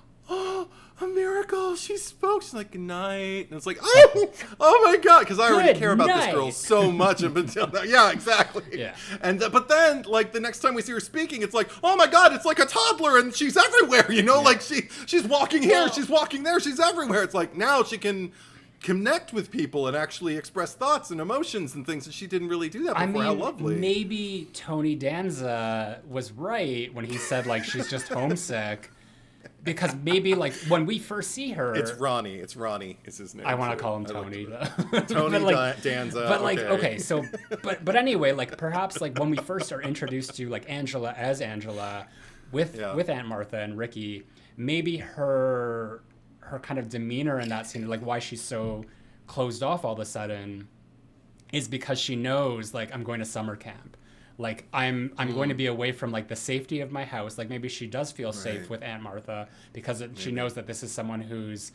a miracle, she spoke. She's like, good night. And it's like, oh my God, because I already care about this girl so much up until now. Yeah, exactly. Yeah. And but then, like, the next time we see her speaking, it's like, oh my God, it's like a toddler, and she's everywhere, like she's walking here, she's walking there, she's everywhere. It's like, now she can connect with people and actually express thoughts and emotions and things that she didn't really do that before. I mean, how lovely. Maybe Tony Danza was right when he said, like, she's just homesick. Because maybe, like, when we first see her... It's Ronnie is his name. I want to call him Tony. Tony Danza. But, like, okay, so... But anyway, like, perhaps, like, when we first are introduced to, like, Angela as Angela with Aunt Martha and Ricky, maybe her kind of demeanor in that scene, like, why she's so closed off all of a sudden, is because she knows, like, I'm going to summer camp. Like, I'm going to be away from, like, the safety of my house. Like, maybe she does feel safe with Aunt Martha because she knows that this is someone who's,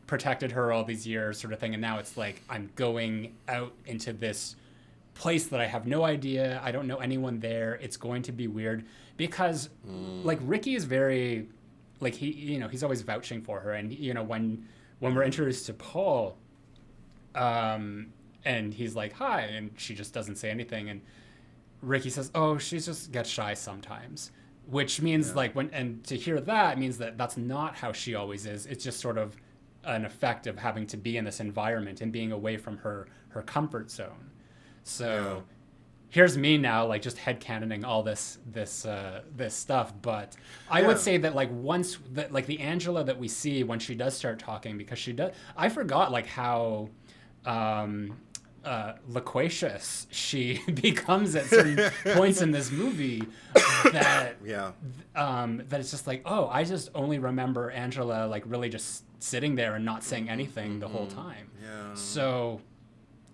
protected her all these years, sort of thing. And now it's like, I'm going out into this place that I have no idea. I don't know anyone there. It's going to be weird because, like, Ricky is very, like, he's always vouching for her. And, when we're introduced to Paul, and he's like, hi, and she just doesn't say anything. And Ricky says, oh, she just gets shy sometimes, which means and to hear that means that that's not how she always is. It's just sort of an effect of having to be in this environment and being away from her comfort zone. So here's me now, like, just headcanoning all this stuff. But I would say that, like, once that, like, the Angela that we see when she does start talking, because she does, I forgot, like, how, loquacious she becomes at certain points in this movie, that that it's just like, oh, I just only remember Angela, like, really just sitting there and not saying anything the whole time. So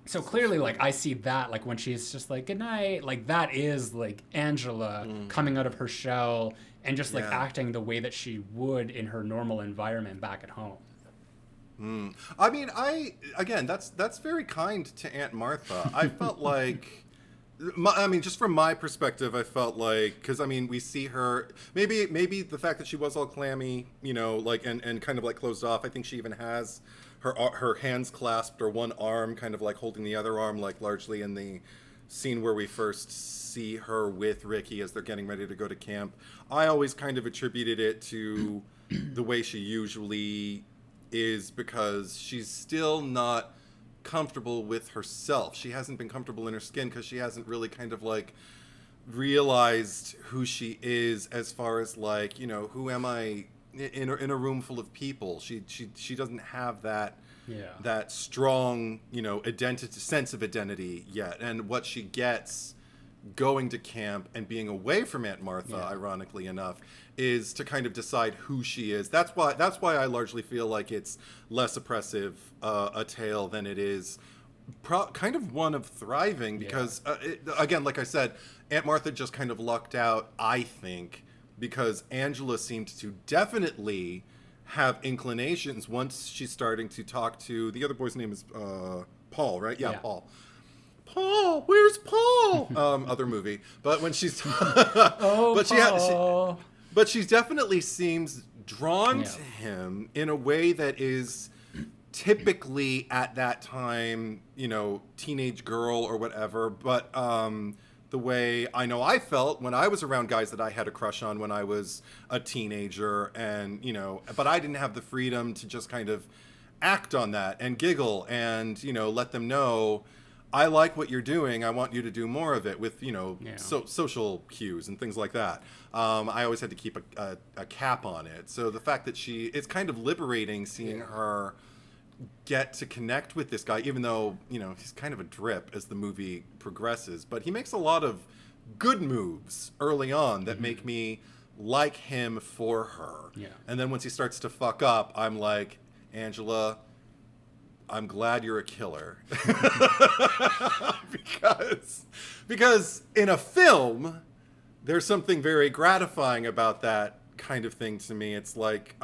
clearly, like, I see that, like, when she's just like, good night, like, that is, like, Angela coming out of her shell and just, like, acting the way that she would in her normal environment back at home. I mean, that's very kind to Aunt Martha. I felt like, just from my perspective, I felt like, because, I mean, we see her, maybe the fact that she was all clammy, like, and kind of, like, closed off. I think she even has her hands clasped, or one arm kind of, like, holding the other arm, like, largely in the scene where we first see her with Ricky as they're getting ready to go to camp. I always kind of attributed it to the way she usually is, because she's still not comfortable with herself. She hasn't been comfortable in her skin because she hasn't really kind of, like, realized who she is, as far as, like, who am I in a room full of people. She doesn't have that that strong, sense of identity yet. And what she gets going to camp and being away from Aunt Martha, ironically enough, is to kind of decide who she is. That's why I largely feel like it's less oppressive a tale than it is kind of one of thriving, because again, like I said, Aunt Martha just kind of lucked out, I think, because Angela seemed to definitely have inclinations once she's starting to talk to, the other boy's name is Paul, right? Yeah, Paul. Paul, where's Paul? Other movie. But when she's Oh, but Paul. she definitely seems drawn to him in a way that is typically at that time, teenage girl or whatever, but the way I know I felt when I was around guys that I had a crush on when I was a teenager, and but I didn't have the freedom to just kind of act on that and giggle and let them know, I like what you're doing, I want you to do more of it, with social cues and things like that. I always had to keep a cap on it. So the fact that it's kind of liberating seeing her get to connect with this guy, even though he's kind of a drip as the movie progresses, but he makes a lot of good moves early on that make me like him for her. And then once he starts to fuck up, I'm like, Angela, I'm glad you're a killer. because in a film there's something very gratifying about that kind of thing to me. It's like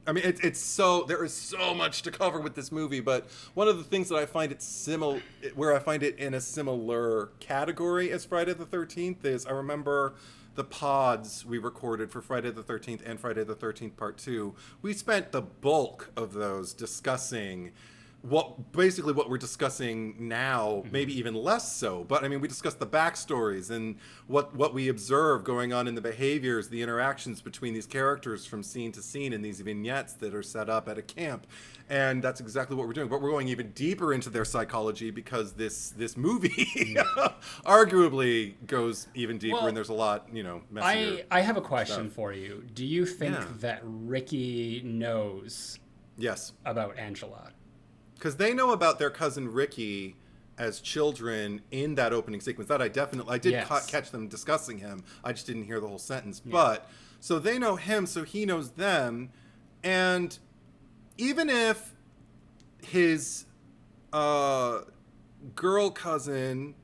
there is so much to cover with this movie, but one of the things that I find where I find it in a similar category as Friday the 13th is, I remember the pods we recorded for Friday the 13th and Friday the 13th Part 2. We spent the bulk of those discussing what we're discussing now, maybe even less so. But we discussed the backstories and what we observe going on in the behaviors, the interactions between these characters from scene to scene in these vignettes that are set up at a camp. And that's exactly what we're doing. But we're going even deeper into their psychology because this movie arguably goes even deeper, and there's a lot, messier. I have a question for you. Do you think that Ricky knows about Angela? Because they know about their cousin Ricky as children in that opening sequence. That I did catch them discussing him. I just didn't hear the whole sentence. Yeah. But so they know him, so he knows them. And even if his girl cousin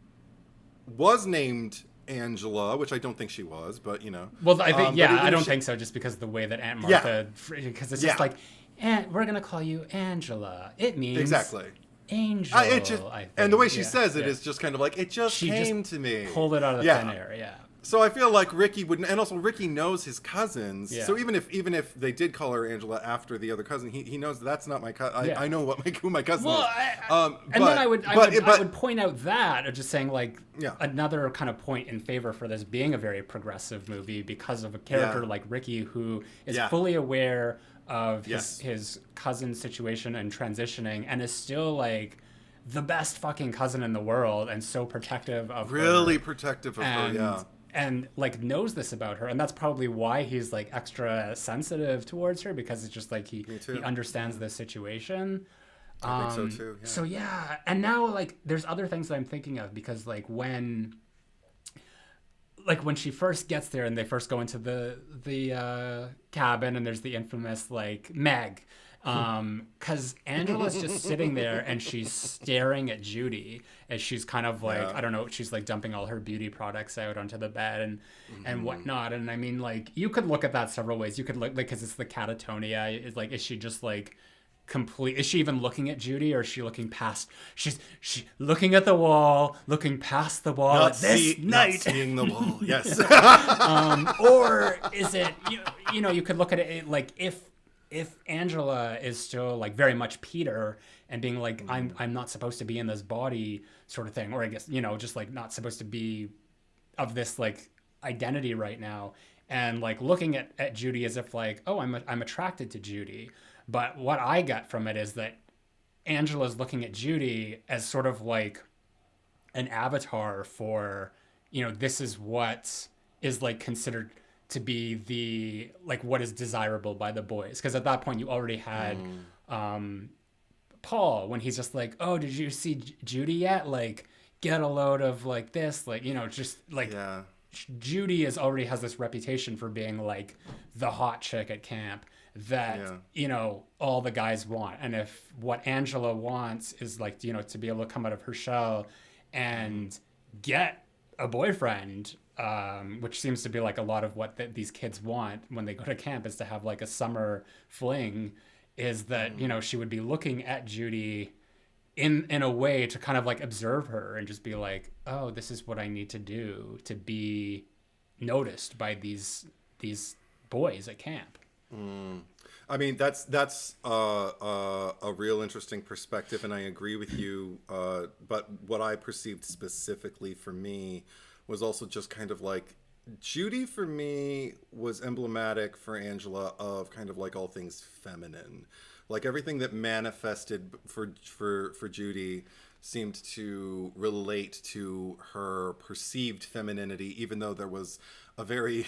was named Angela, which I don't think she was, but Well, I think I don't think so, just because of the way that Aunt Martha, because it's just like, and we're gonna call you Angela. It means exactly angel. I think. And the way she says it is just kind of like, it just came to me. Pulled it out of the thin air. Yeah. So I feel like Ricky would, and also Ricky knows his cousins. Yeah. So even if they did call her Angela after the other cousin, he knows that's not my cousin. I know who my cousin is. Then I would point out that, or just saying like another kind of point in favor for this being a very progressive movie because of a character like Ricky who is fully aware of his cousin's situation and transitioning, and is still like the best fucking cousin in the world, and so protective of her. Really protective of her, and like knows this about her, and that's probably why he's like extra sensitive towards her, because it's just like he understands the situation. I think so too. So and now like there's other things that I'm thinking of, because like when she first gets there and they first go into the cabin, and there's the infamous like Meg, because Angela's just sitting there and she's staring at Judy as she's kind of like, I don't know, she's like dumping all her beauty products out onto the bed and whatnot. And I mean, like, you could look at that several ways. You could look, like, because it's the catatonia. It's like, is she just like is she even looking at Judy, or is she looking past? She's looking at the wall, looking past the wall not at this night, not seeing the wall. Yes. Or is it you could look at it like if Angela is still like very much Peter and being like, I'm not supposed to be in this body sort of thing, or I guess just like not supposed to be of this like identity right now, and like looking at Judy as if like, oh, I'm attracted to Judy. But what I got from it is that Angela's looking at Judy as sort of like an avatar for, this is what is like considered to be the, like, what is desirable by the boys. Because at that point you already had Paul, when he's just like, oh, did you see Judy yet? Like, get a load of like this, like, just like Judy already has this reputation for being like the hot chick at camp that all the guys want. And if what Angela wants is like, to be able to come out of her shell and get a boyfriend, which seems to be like a lot of what these kids want when they go to camp, is to have like a summer fling, is that she would be looking at Judy in a way to kind of like observe her and just be like, oh, this is what I need to do to be noticed by these boys at camp. I mean, that's a real interesting perspective, and I agree with you. But what I perceived specifically for me was also just kind of like Judy for me was emblematic for Angela of kind of like all things feminine, like everything that manifested for Judy seemed to relate to her perceived femininity, even though there was a very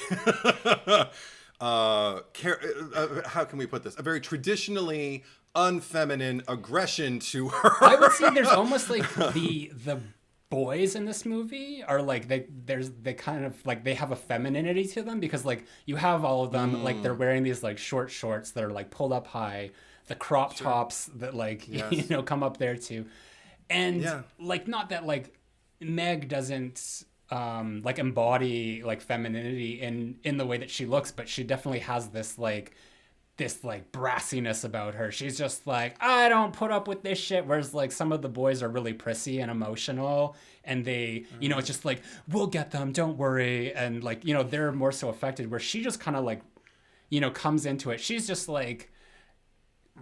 how can we put this? A very traditionally unfeminine aggression to her. I would say there's almost like the boys in this movie are like they kind of like they have a femininity to them, because like you have all of them like they're wearing these like short shorts that are like pulled up high, the crop tops that like you know come up there too, and like not that like Meg doesn't like embody like femininity in the way that she looks, but she definitely has this like brassiness about her. She's just like, I don't put up with this shit. Whereas like some of the boys are really prissy and emotional, and they, you know, it's just like, we'll get them, don't worry. And like, you know, they're more so affected, where she just kind of like, you know, comes into it. She's just like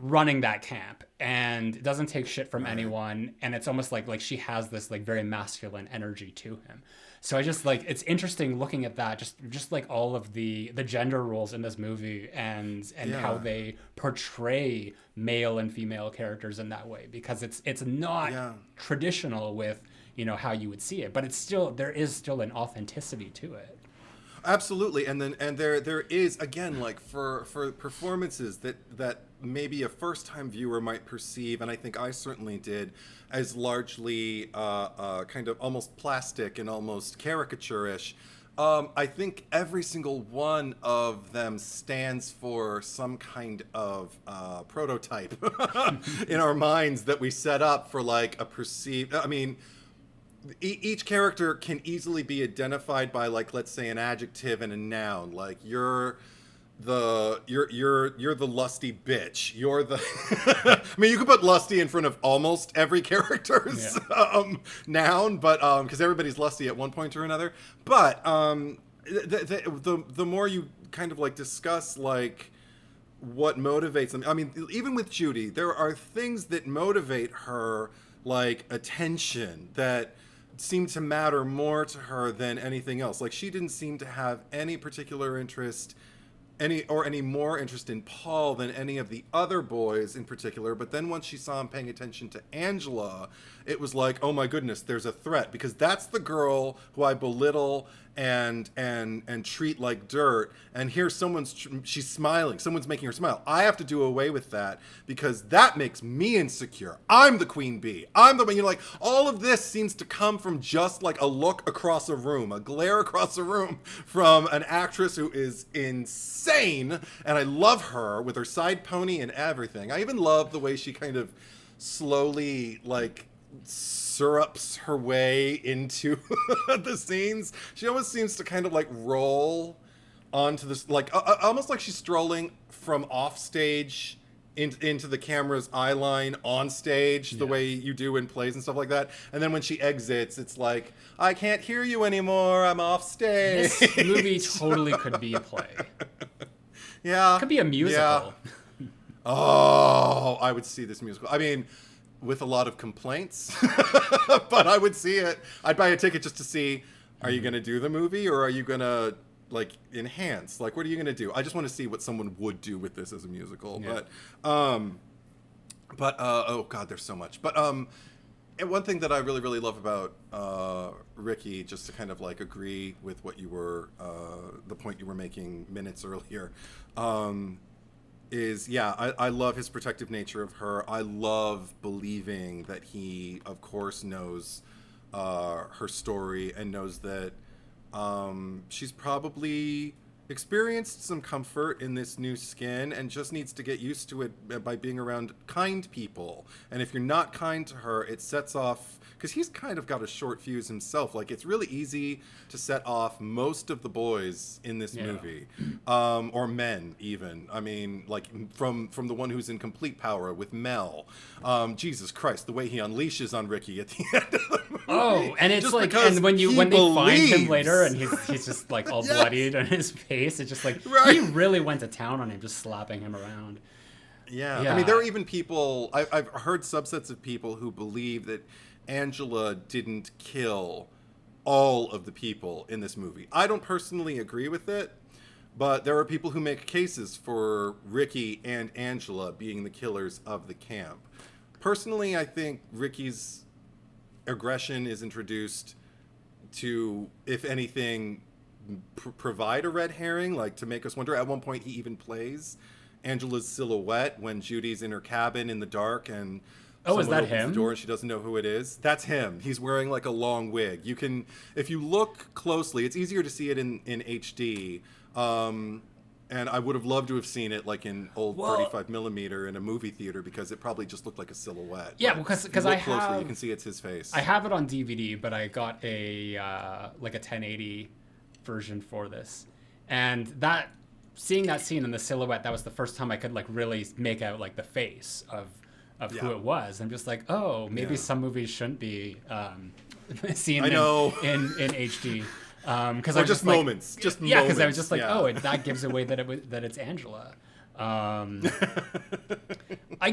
running that camp and doesn't take shit from anyone. And it's almost like she has this like very masculine energy to him. So I just like, it's interesting looking at that, just like all of the gender roles in this movie and how they portray male and female characters in that way, because it's not traditional with, you know, how you would see it, but it's still, there is still an authenticity to it. Absolutely. And there is, again, like for performances that maybe a first-time viewer might perceive, and I think I certainly did, as largely kind of almost plastic and almost caricature-ish. I think every single one of them stands for some kind of prototype in our minds that we set up for like a perceived, I mean, each character can easily be identified by, like, let's say an adjective and a noun. Like you're the lusty bitch. You're the I mean, you could put lusty in front of almost every character's noun, but because everybody's lusty at one point or another. But the more you kind of like discuss like what motivates them. I mean, even with Judy, there are things that motivate her, like attention, that seemed to matter more to her than anything else. Like she didn't seem to have any particular interest, any more interest in Paul than any of the other boys in particular. But then once she saw him paying attention to Angela, it was like, oh my goodness, there's a threat, because that's the girl who I belittle and treat like dirt, and here she's smiling, someone's making her smile. I have to do away with that because that makes me insecure. I'm the queen bee. I'm the one, you know, like all of this seems to come from just like a look across a room, a glare across a room from an actress who is insane, and I love her with her side pony and everything. I even love the way she kind of slowly like syrups her way into the scenes. She almost seems to kind of like roll onto this, like almost like she's strolling from off stage into the camera's eye line on stage, the way you do in plays and stuff like that. And then when she exits, it's like, I can't hear you anymore, I'm off stage. This movie totally could be a play. Yeah. It could be a musical. Yeah. Oh, I would see this musical. I mean, with a lot of complaints, but I would see it. I'd buy a ticket just to see, are you going to do the movie, or are you going to like enhance? Like, what are you going to do? I just want to see what someone would do with this as a musical. Yeah. But oh God, there's so much. But and one thing that I really, really love about Ricky, just to kind of like agree with what you were, the point you were making minutes earlier, is, I love his protective nature of her. I love believing that he, of course, knows her story and knows that she's probably experienced some comfort in this new skin and just needs to get used to it by being around kind people. And if you're not kind to her, it sets off, because he's kind of got a short fuse himself. Like, it's really easy to set off most of the boys in this movie, or men even. I mean, like from the one who's in complete power with Mel. Jesus Christ, the way he unleashes on Ricky at the end of the movie. Oh, and it's just like, and when they find him later, and he's just like all bloodied on his face, it's just like he really went to town on him, just slapping him around. Yeah. I mean, there are even people. I've heard subsets of people who believe that Angela didn't kill all of the people in this movie. I don't personally agree with it, but there are people who make cases for Ricky and Angela being the killers of the camp. Personally, I think Ricky's aggression is introduced to, if anything, provide a red herring, like to make us wonder. At one point, he even plays Angela's silhouette when Judy's in her cabin in the dark and is that opens him? The door and she doesn't know who it is. That's him. He's wearing like a long wig. You can, if you look closely, it's easier to see it in HD. And I would have loved to have seen it like in old 35 millimeter in a movie theater because it probably just looked like a silhouette. Yeah, because I have, you can see it's his face. I have it on DVD, but I got a like a 1080 version for this, and seeing that scene in the silhouette, that was the first time I could like really make out like the face of who it was. I'm just like, oh, maybe some movies shouldn't be seen in HD. Because I just moments, just yeah, because I was just like, that gives away that it's Angela. I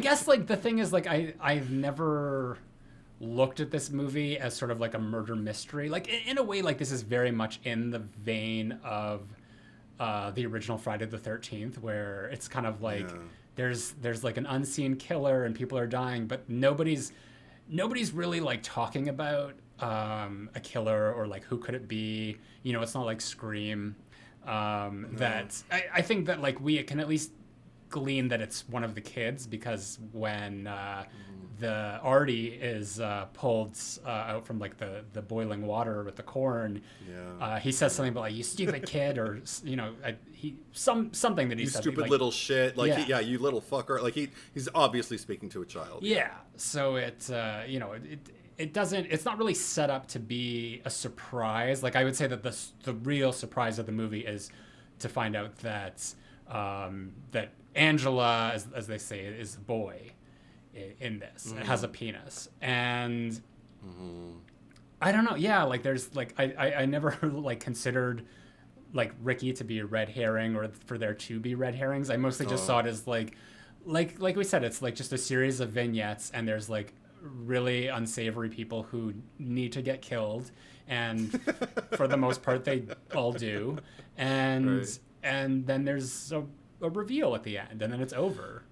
guess like the thing is like I've never looked at this movie as sort of like a murder mystery. Like in a way, like this is very much in the vein of the original Friday the 13th, where it's kind of like there's like an unseen killer and people are dying, but nobody's really like talking about a killer or like who could it be. You know, it's not like Scream. That I think that like we can at least glean that it's one of the kids, because when the Artie is pulled out from like the boiling water with the corn, he says something about like, you stupid kid, or you know, something that he said, stupid like, little shit, like you little fucker, like he's obviously speaking to a child. So it's it's not really set up to be a surprise. Like I would say that the real surprise of the movie is to find out that that Angela, as they say, is a boy in this. It has a penis, and I don't know. Yeah, like there's like I never like considered like Ricky to be a red herring or for there to be red herrings. I mostly just saw it as like we said, it's like just a series of vignettes, and there's like really unsavory people who need to get killed, and for the most part they all do, and then there's a reveal at the end, and then it's over.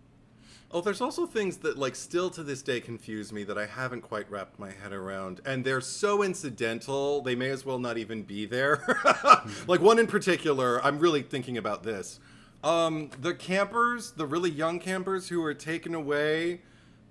There's also things that like still to this day confuse me that I haven't quite wrapped my head around, and they're so incidental they may as well not even be there. Like one in particular, I'm really thinking about this. The campers, the really young campers who were taken away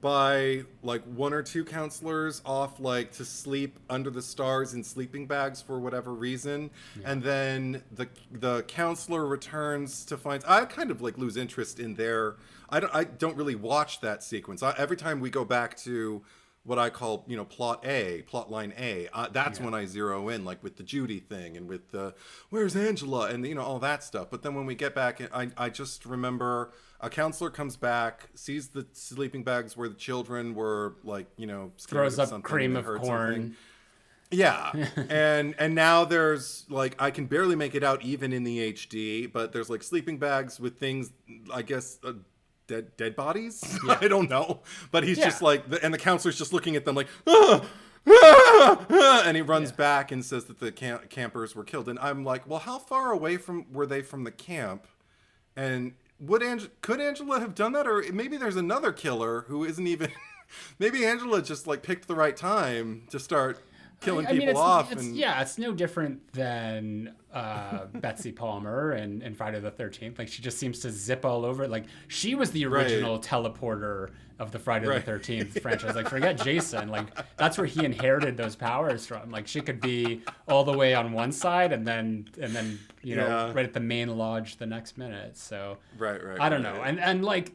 by like one or two counselors off like to sleep under the stars in sleeping bags for whatever reason, and then the counselor returns to find, I kind of like lose interest in their, I don't really watch that sequence. Every time we go back to what I call, you know, plot line A, that's when I zero in, like with the Judy thing and with the where's Angela and, you know, all that stuff. But then when we get back, I just remember a counselor comes back, sees the sleeping bags where the children were, like, you know, throws up cream of corn. Yeah. and now there's like, I can barely make it out even in the HD, but there's like sleeping bags with things, I guess, dead bodies. I don't know, but he's just like, and the counselor's just looking at them like, and he runs back and says that the campers were killed. And I'm like, well, how far away were they from the camp? And could Angela have done that? Or maybe there's another killer who isn't even, maybe Angela just like picked the right time to start killing I mean, people off. it's no different than Betsy Palmer and Friday the 13th. Like, she just seems to zip all over it. Like, she was the original teleporter of the Friday the 13th franchise. Like, forget Jason. Like, that's where he inherited those powers from. Like, she could be all the way on one side and then you know, right at the main lodge the next minute. So I don't know. And like,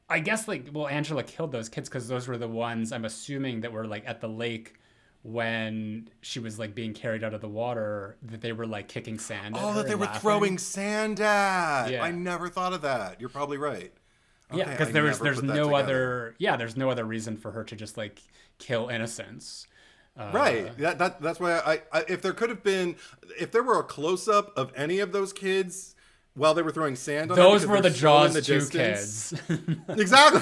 I guess, like, well, Angela killed those kids because those were the ones, I'm assuming, that were like at the lake when she was like being carried out of the water, that they were like kicking sand at her that they were laughing. Throwing sand at. Yeah. I never thought of that. You're probably right. Okay, Yeah, because there's no other reason for her to just like kill innocents. Right. That's why I if there were a close up of any of those kids while they were throwing sand on those them, were the Jaws 2 distance. kids. Exactly.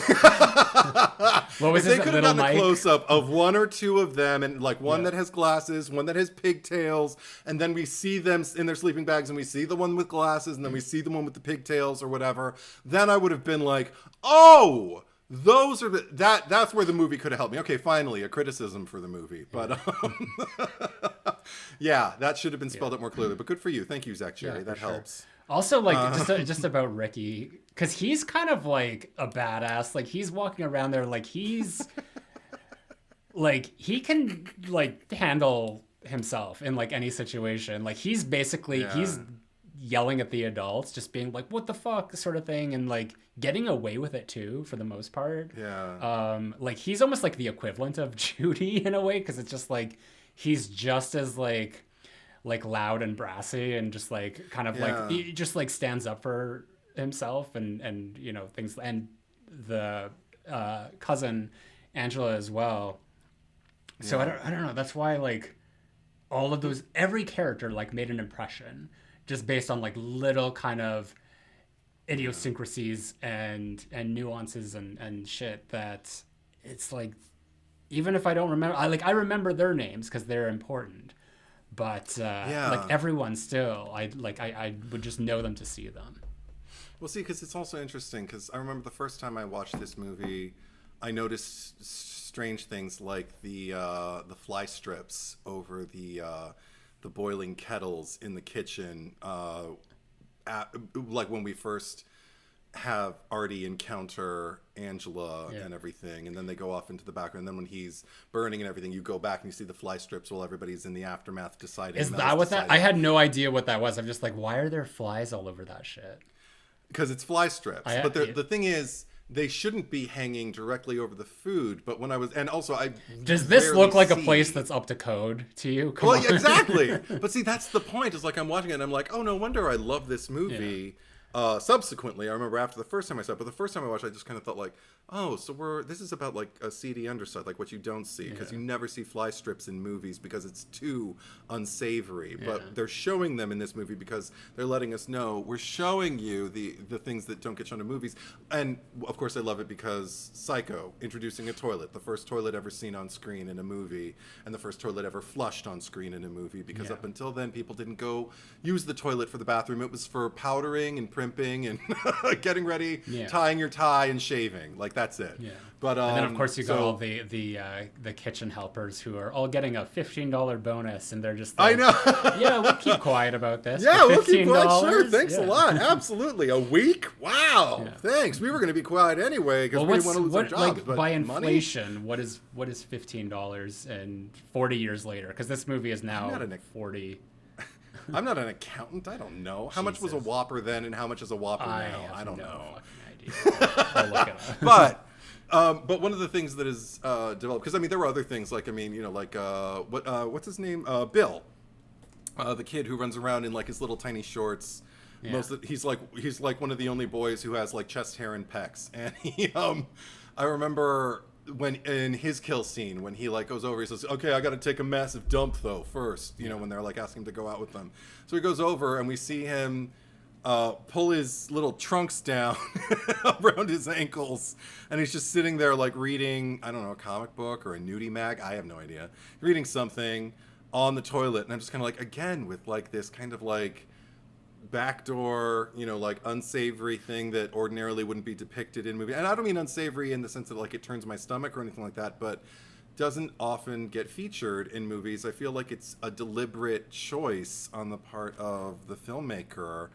What was if this, they could have little done a Mike? close up of one or two of them, and like one that has glasses, one that has pigtails, and then we see them in their sleeping bags, and we see the one with glasses, and then we see the one with the pigtails or whatever, then I would have been like, oh, those are that's where the movie could have helped me. Okay, finally, a criticism for the movie. But yeah, that should have been spelled out more clearly. But good for you. Thank you, Zach Cherry. Yeah, that helps. Also, like, just about Ricky, because he's kind of like a badass. Like, he's walking around there like he's like, he can like handle himself in like any situation. Like, he's basically he's yelling at the adults, just being like, what the fuck, sort of thing, and like getting away with it too for the most part. Like, he's almost like the equivalent of Judy in a way, because it's just like he's just as like loud and brassy and just like kind of like he just like stands up for himself and you know, things. And the cousin Angela as well. So I don't know, that's why like all of those, every character like made an impression just based on like little kind of idiosyncrasies and nuances and shit, that it's like, even if I don't remember, I remember their names because they're important, but like everyone still, I would just know them to see them. Well, see, because it's also interesting, because I remember the first time I watched this movie, I noticed strange things like the fly strips over the boiling kettles in the kitchen, like when we first have Artie encounter Angela and everything, and then they go off into the background, and then when he's burning and everything, you go back and you see the fly strips while everybody's in the aftermath deciding. Is that what that? I had no idea what that was. I'm just like, why are there flies all over that shit? Because it's fly strips. But the thing is, they shouldn't be hanging directly over the food. But when I was, and also does this look like a place that's up to code to you? Come on. Exactly. But see, that's the point. Is like, I'm watching it and I'm like, oh, no wonder I love this movie. Subsequently, I remember after the first time I saw it, but the first time I watched it, I just kind of thought like, oh, so this is about like a seedy underside, like what you don't see, because you never see fly strips in movies because it's too unsavory. But they're showing them in this movie because they're letting us know, we're showing you the things that don't get shown in movies. And of course I love it because Psycho, introducing a toilet, the first toilet ever seen on screen in a movie, and the first toilet ever flushed on screen in a movie, because up until then people didn't go use the toilet for the bathroom. It was for powdering and primping and getting ready, tying your tie and shaving. Like, that's it. But and then of course you got all the kitchen helpers who are all getting a $15 bonus, and they're just like, I know. Yeah, we'll keep quiet about this. Yeah, we'll keep quiet. Sure, thanks a lot. Absolutely, a week. Wow, thanks. We were going to be quiet anyway because we didn't want to lose our jobs. Like, but by inflation, what is $15 and 40 years later? Because this movie is now 40. I'm not an accountant. I don't know. How much was a Whopper then, and how much is a Whopper now? I don't know. I'll look it up. But one of the things that is developed, because I mean there were other things, like, I mean, you know, like what's his name, Bill, the kid who runs around in like his little tiny shorts. He's like one of the only boys who has like chest hair and pecs, and he I remember when in his kill scene, when he like goes over, he says, okay, I got to take a massive dump though first, you know, when they're like asking him to go out with them. So he goes over and we see him pull his little trunks down around his ankles, and he's just sitting there like reading, I don't know, a comic book or a nudie mag, I have no idea, reading something on the toilet. And I'm just kind of like, again, with like this kind of like backdoor, you know, like unsavory thing that ordinarily wouldn't be depicted in movie. And I don't mean unsavory in the sense that like it turns my stomach or anything like that, but doesn't often get featured in movies. I feel like it's a deliberate choice on the part of the filmmaker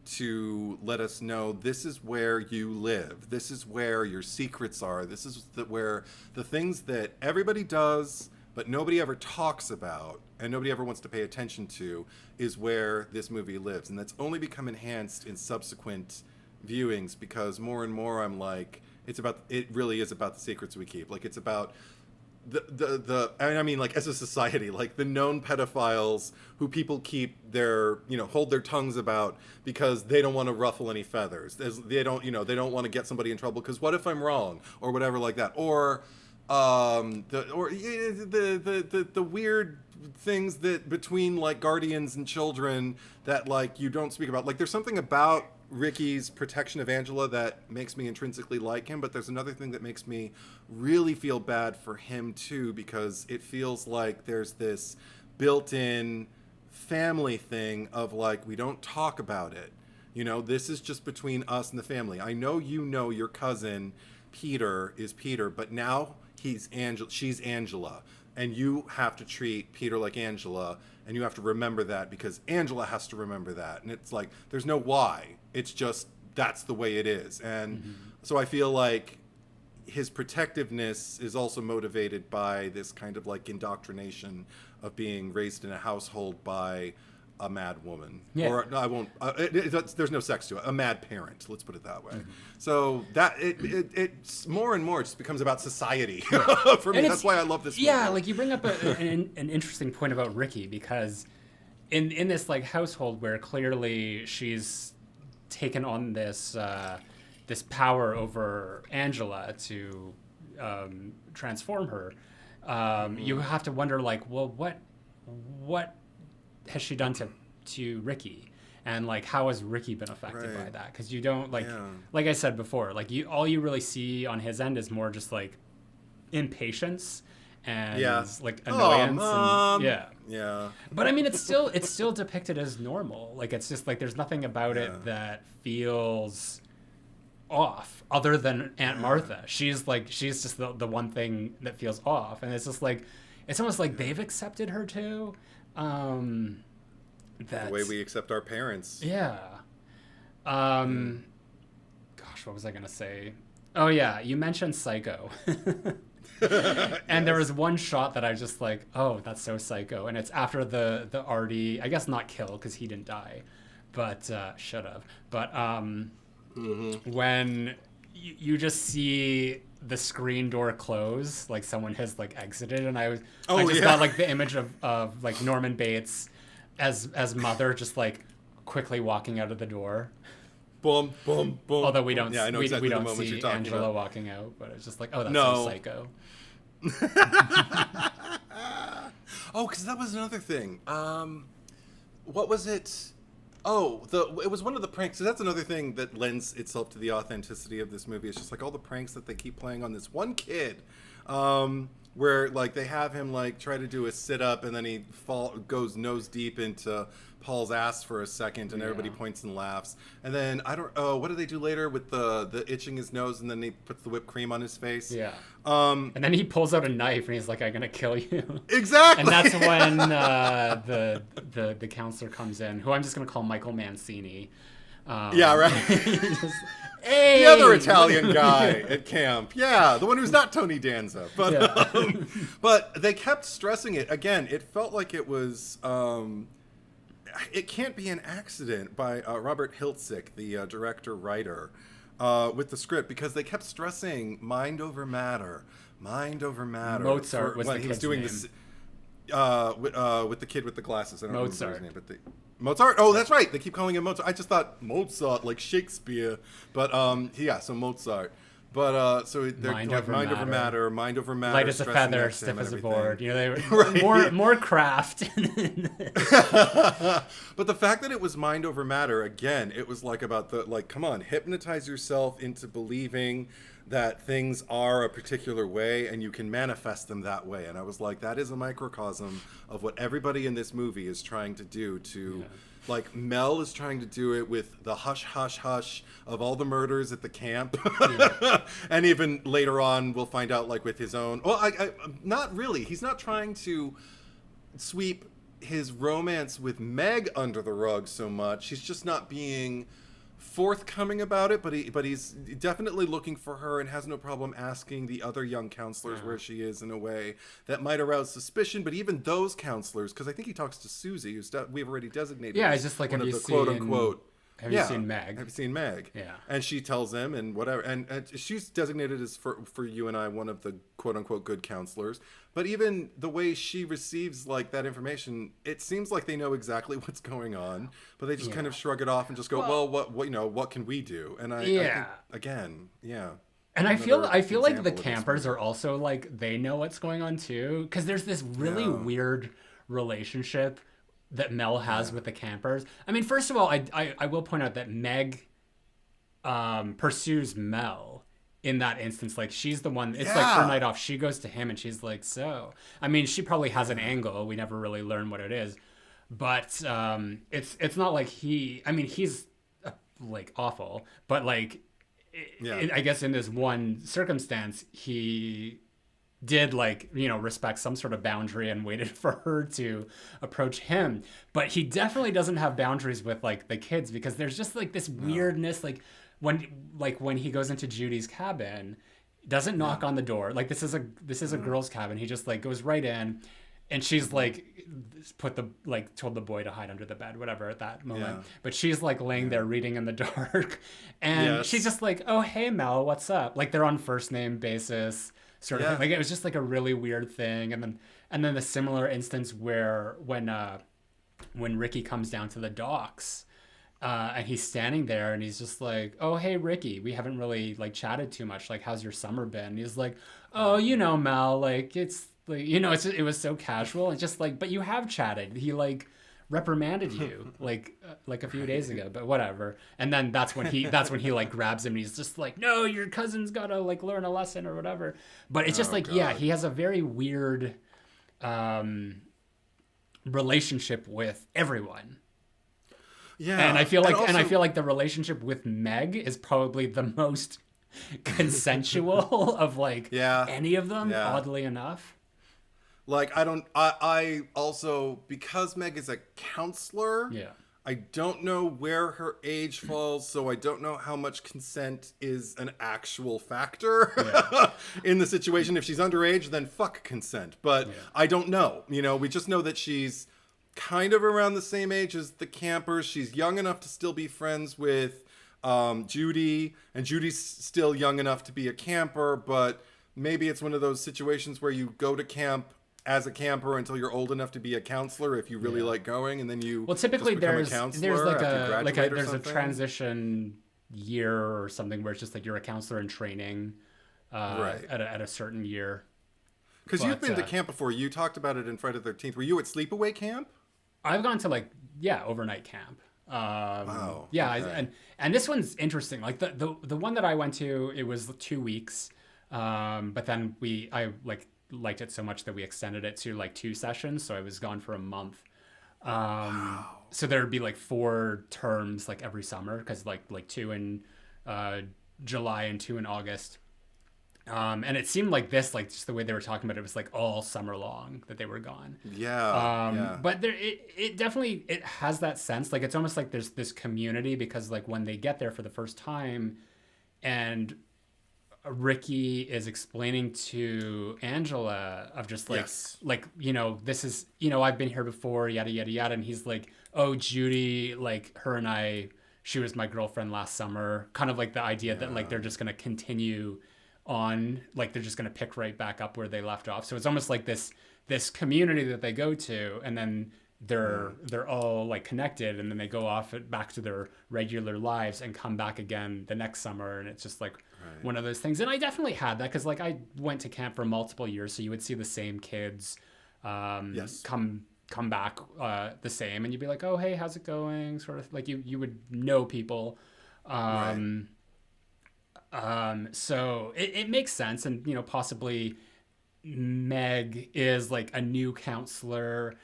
to let us know this is where you live. This is where your secrets are. This is where the things that everybody does but nobody ever talks about and nobody ever wants to pay attention to is where this movie lives. And that's only become enhanced in subsequent viewings because more and more I'm like, it really is about the secrets we keep. Like, it's about I mean, like, as a society, like the known pedophiles who people keep hold their tongues about because they don't want to ruffle any feathers. They don't want to get somebody in trouble because what if I'm wrong or whatever like that. Or the weird things that between like guardians and children that like you don't speak about. Like, there's something about Ricky's protection of Angela that makes me intrinsically like him, but there's another thing that makes me really feel bad for him too, because it feels like there's this built-in family thing of like, we don't talk about it. This is just between us and the family. I know your cousin Peter is Peter, but now she's Angela, and you have to treat Peter like Angela, and you have to remember that because Angela has to remember that. And it's like, there's no why. It's just, that's the way it is. And so I feel like his protectiveness is also motivated by this kind of like indoctrination of being raised in a household by a mad woman. Yeah. Or no, I won't, there's no sex to it. A mad parent, let's put it that way. So that it's more and more just becomes about society for me. That's why I love this movie. Yeah, like you bring up an interesting point about Ricky, because in this like household where clearly she's taken on this this power over Angela to transform her, you have to wonder like, well, what has she done to Ricky, and like how has Ricky been affected by that? Because you don't like I said before, like all you really see on his end is more just like impatience and like annoyance. And but I mean, it's still depicted as normal. Like, it's just like there's nothing about it that feels off other than Aunt Martha. She's just the one thing that feels off, and it's just like it's almost like they've accepted her too. The way we accept our parents. Yeah. Gosh, what was I gonna say? Oh yeah, you mentioned Psycho. And there was one shot that I just like, oh, that's so Psycho, and it's after the Artie, I guess not kill because he didn't die, but should have. But when you just see the screen door close, like someone has like exited, and I just got like the image of like Norman Bates as mother just like quickly walking out of the door. Boom, boom, boom. Although we don't, I know exactly we don't the moment see you're talking Angela about. walking out, but it's just like, oh, that's so Psycho. Oh, because that was another thing. What was it? Oh, it was one of the pranks. So that's another thing that lends itself to the authenticity of this movie. It's just like all the pranks that they keep playing on this one kid, where like they have him like try to do a sit up and then he goes nose deep into Paul's ass for a second, and everybody points and laughs. And then what do they do later with the itching his nose, and then he puts the whipped cream on his face? Yeah. And then he pulls out a knife and he's like, "I'm gonna kill you." Exactly. And that's when the counselor comes in, who I'm just gonna call Michael Mancini. Hey! The other Italian guy at camp. Yeah, the one who's not Tony Danza. But but they kept stressing it. Again, it felt like it was it can't be an accident by Robert Hiltzik, the director-writer, with the script, because they kept stressing mind over matter. Mozart was the kid's name. With the kid with the glasses. I don't Mozart. remember his name, but Mozart? Oh, that's right. They keep calling him Mozart. I just thought Mozart, like Shakespeare. But, so Mozart. But, so they're mind like over matter. Light as a feather, stiff as a board. You know, they were more craft. But the fact that it was mind over matter, again, it was like about come on, hypnotize yourself into believing that things are a particular way and you can manifest them that way. And I was like, that is a microcosm of what everybody in this movie is trying to do to like Mel is trying to do it with the hush hush hush of all the murders at the camp. And even later on we'll find out, like, with his own, well, I not really, he's not trying to sweep his romance with Meg under the rug so much. He's just not being forthcoming about it, but he's definitely looking for her and has no problem asking the other young counselors where she is in a way that might arouse suspicion. But even those counselors, because I think he talks to Susie, who's we've already designated. Yeah, it's just like, one have of you the seen, quote unquote. Have you seen Meg? Have you seen Meg? Yeah. And she tells him and whatever. And she's designated as, for you and I, one of the quote-unquote good counselors. But even the way she receives, like, that information, it seems like they know exactly what's going on. But they just kind of shrug it off and just go, well, what can we do? And I think, again, And I feel like the campers are also, like, they know what's going on too. Because there's this really weird relationship that Mel has with the campers. I mean, first of all, I will point out that Meg pursues Mel in that instance. Like, she's the one, it's like her night off. She goes to him and she's like, so, I mean, she probably has an angle. We never really learn what it is. But it's not like he's like awful. But, like, I guess in this one circumstance, he did, like, you know, respect some sort of boundary and waited for her to approach him. But he definitely doesn't have boundaries with, like, the kids, because there's just, like, this weirdness, like when he goes into Judy's cabin, doesn't knock on the door. Like, this is a girl's cabin. He just, like, goes right in, and she's like told the boy to hide under the bed, whatever, at that moment. But she's, like, laying there reading in the dark, and she's just like, oh, hey, Mel, what's up? Like, they're on first name basis sort of thing. Like, it was just, like, a really weird thing. And then a similar instance where when Ricky comes down to the docks, and he's standing there and he's just like, oh, hey, Ricky, we haven't really, like, chatted too much. Like, how's your summer been? And he's like, oh, you know, Mel, like, it's like, you know, it was so casual. And just like, but you have chatted. He, like, reprimanded you like a few days ago, but whatever. And then that's when he like grabs him and he's just like, no, your cousin's gotta, like, learn a lesson or whatever. But it's just like, God. He has a very weird relationship with everyone. And I feel like the relationship with Meg is probably the most consensual of, like, any of them, oddly enough. Like, I also, because Meg is a counselor, I don't know where her age falls, so I don't know how much consent is an actual factor in the situation. If she's underage, then fuck consent. But I don't know. You know, we just know that she's kind of around the same age as the campers. She's young enough to still be friends with Judy, and Judy's still young enough to be a camper, but maybe it's one of those situations where you go to camp as a camper until you're old enough to be a counselor if you really like going, and then you typically there's a transition year or something where it's just like you're a counselor in training at a certain year. Because you've been to camp before. You talked about it in Friday the 13th. Were you at Sleepaway Camp? I've gone to, like, overnight camp. Wow. Yeah, okay. and this one's interesting. Like, the one that I went to, it was 2 weeks, but then I liked it so much that we extended it to, like, 2 sessions, so I was gone for a month. So there'd be, like, 4 terms, like, every summer, because like 2 in July and 2 in August. And it seemed like this, like, just the way they were talking about it, was like all summer long that they were gone. But it definitely, it has that sense. Like, it's almost like there's this community, because, like, when they get there for the first time and Ricky is explaining to Angela of just like, like, you know, this is, you know, I've been here before, yada, yada, yada. And he's like, oh, Judy, like, her and I, she was my girlfriend last summer. Kind of like the idea that, like, they're just going to continue on, like, they're just going to pick right back up where they left off. So it's almost like this community that they go to, and then they're all, like, connected, and then they go off back to their regular lives and come back again the next summer. And it's just like one of those things. And I definitely had that, because, like, I went to camp for multiple years, so you would see the same kids come back the same, and you'd be like, oh, hey, how's it going? Sort of like you would know people. So it makes sense. And, you know, possibly Meg is, like, a new counselor,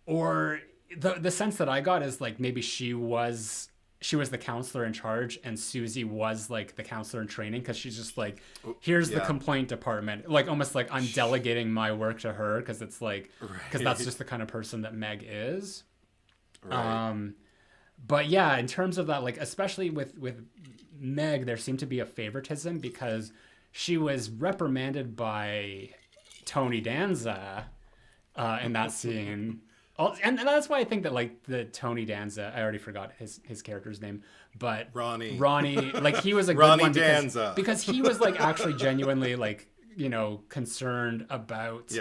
or, the sense that I got is like maybe she was the counselor in charge and Susie was like the counselor in training, because she's just like, here's the complaint department, like almost like I'm delegating my work to her, because it's like, because that's just the kind of person that Meg is. Right. But yeah, in terms of that, like especially with Meg, there seemed to be a favoritism because she was reprimanded by Tony Danza in that scene. And that's why I think that like the Tony Danza, I already forgot his character's name, but Ronnie, like he was a good Ronnie one Danza. because he was like actually genuinely like, you know, concerned about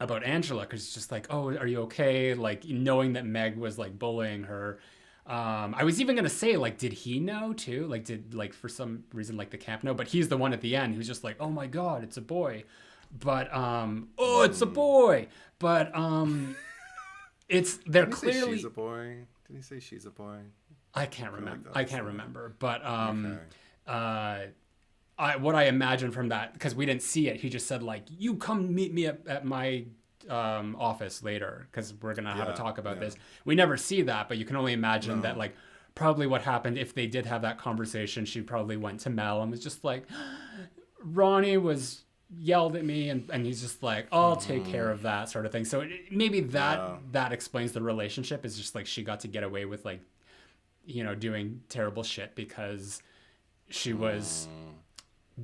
about Angela, because it's just like, oh, are you okay? Like knowing that Meg was like bullying her. I was even gonna say, like, did he know too? Like, did like for some reason like the camp know? But he's the one at the end who's just like, oh my god, it's a boy. But oh, it's a boy. But they're clearly. Say she's a boy. Did he say she's a boy? I can't remember. I can't remember. But what I imagine from that, because we didn't see it, he just said like, you come meet me at my office later, because we're gonna have a talk about this. We never see that, but you can only imagine that like probably what happened if they did have that conversation. She probably went to Mel and was just like, Ronnie was yelled at me, and he's just like, I'll take care of that, sort of thing. So maybe that explains the relationship. Is just like she got to get away with like, you know, doing terrible shit because she was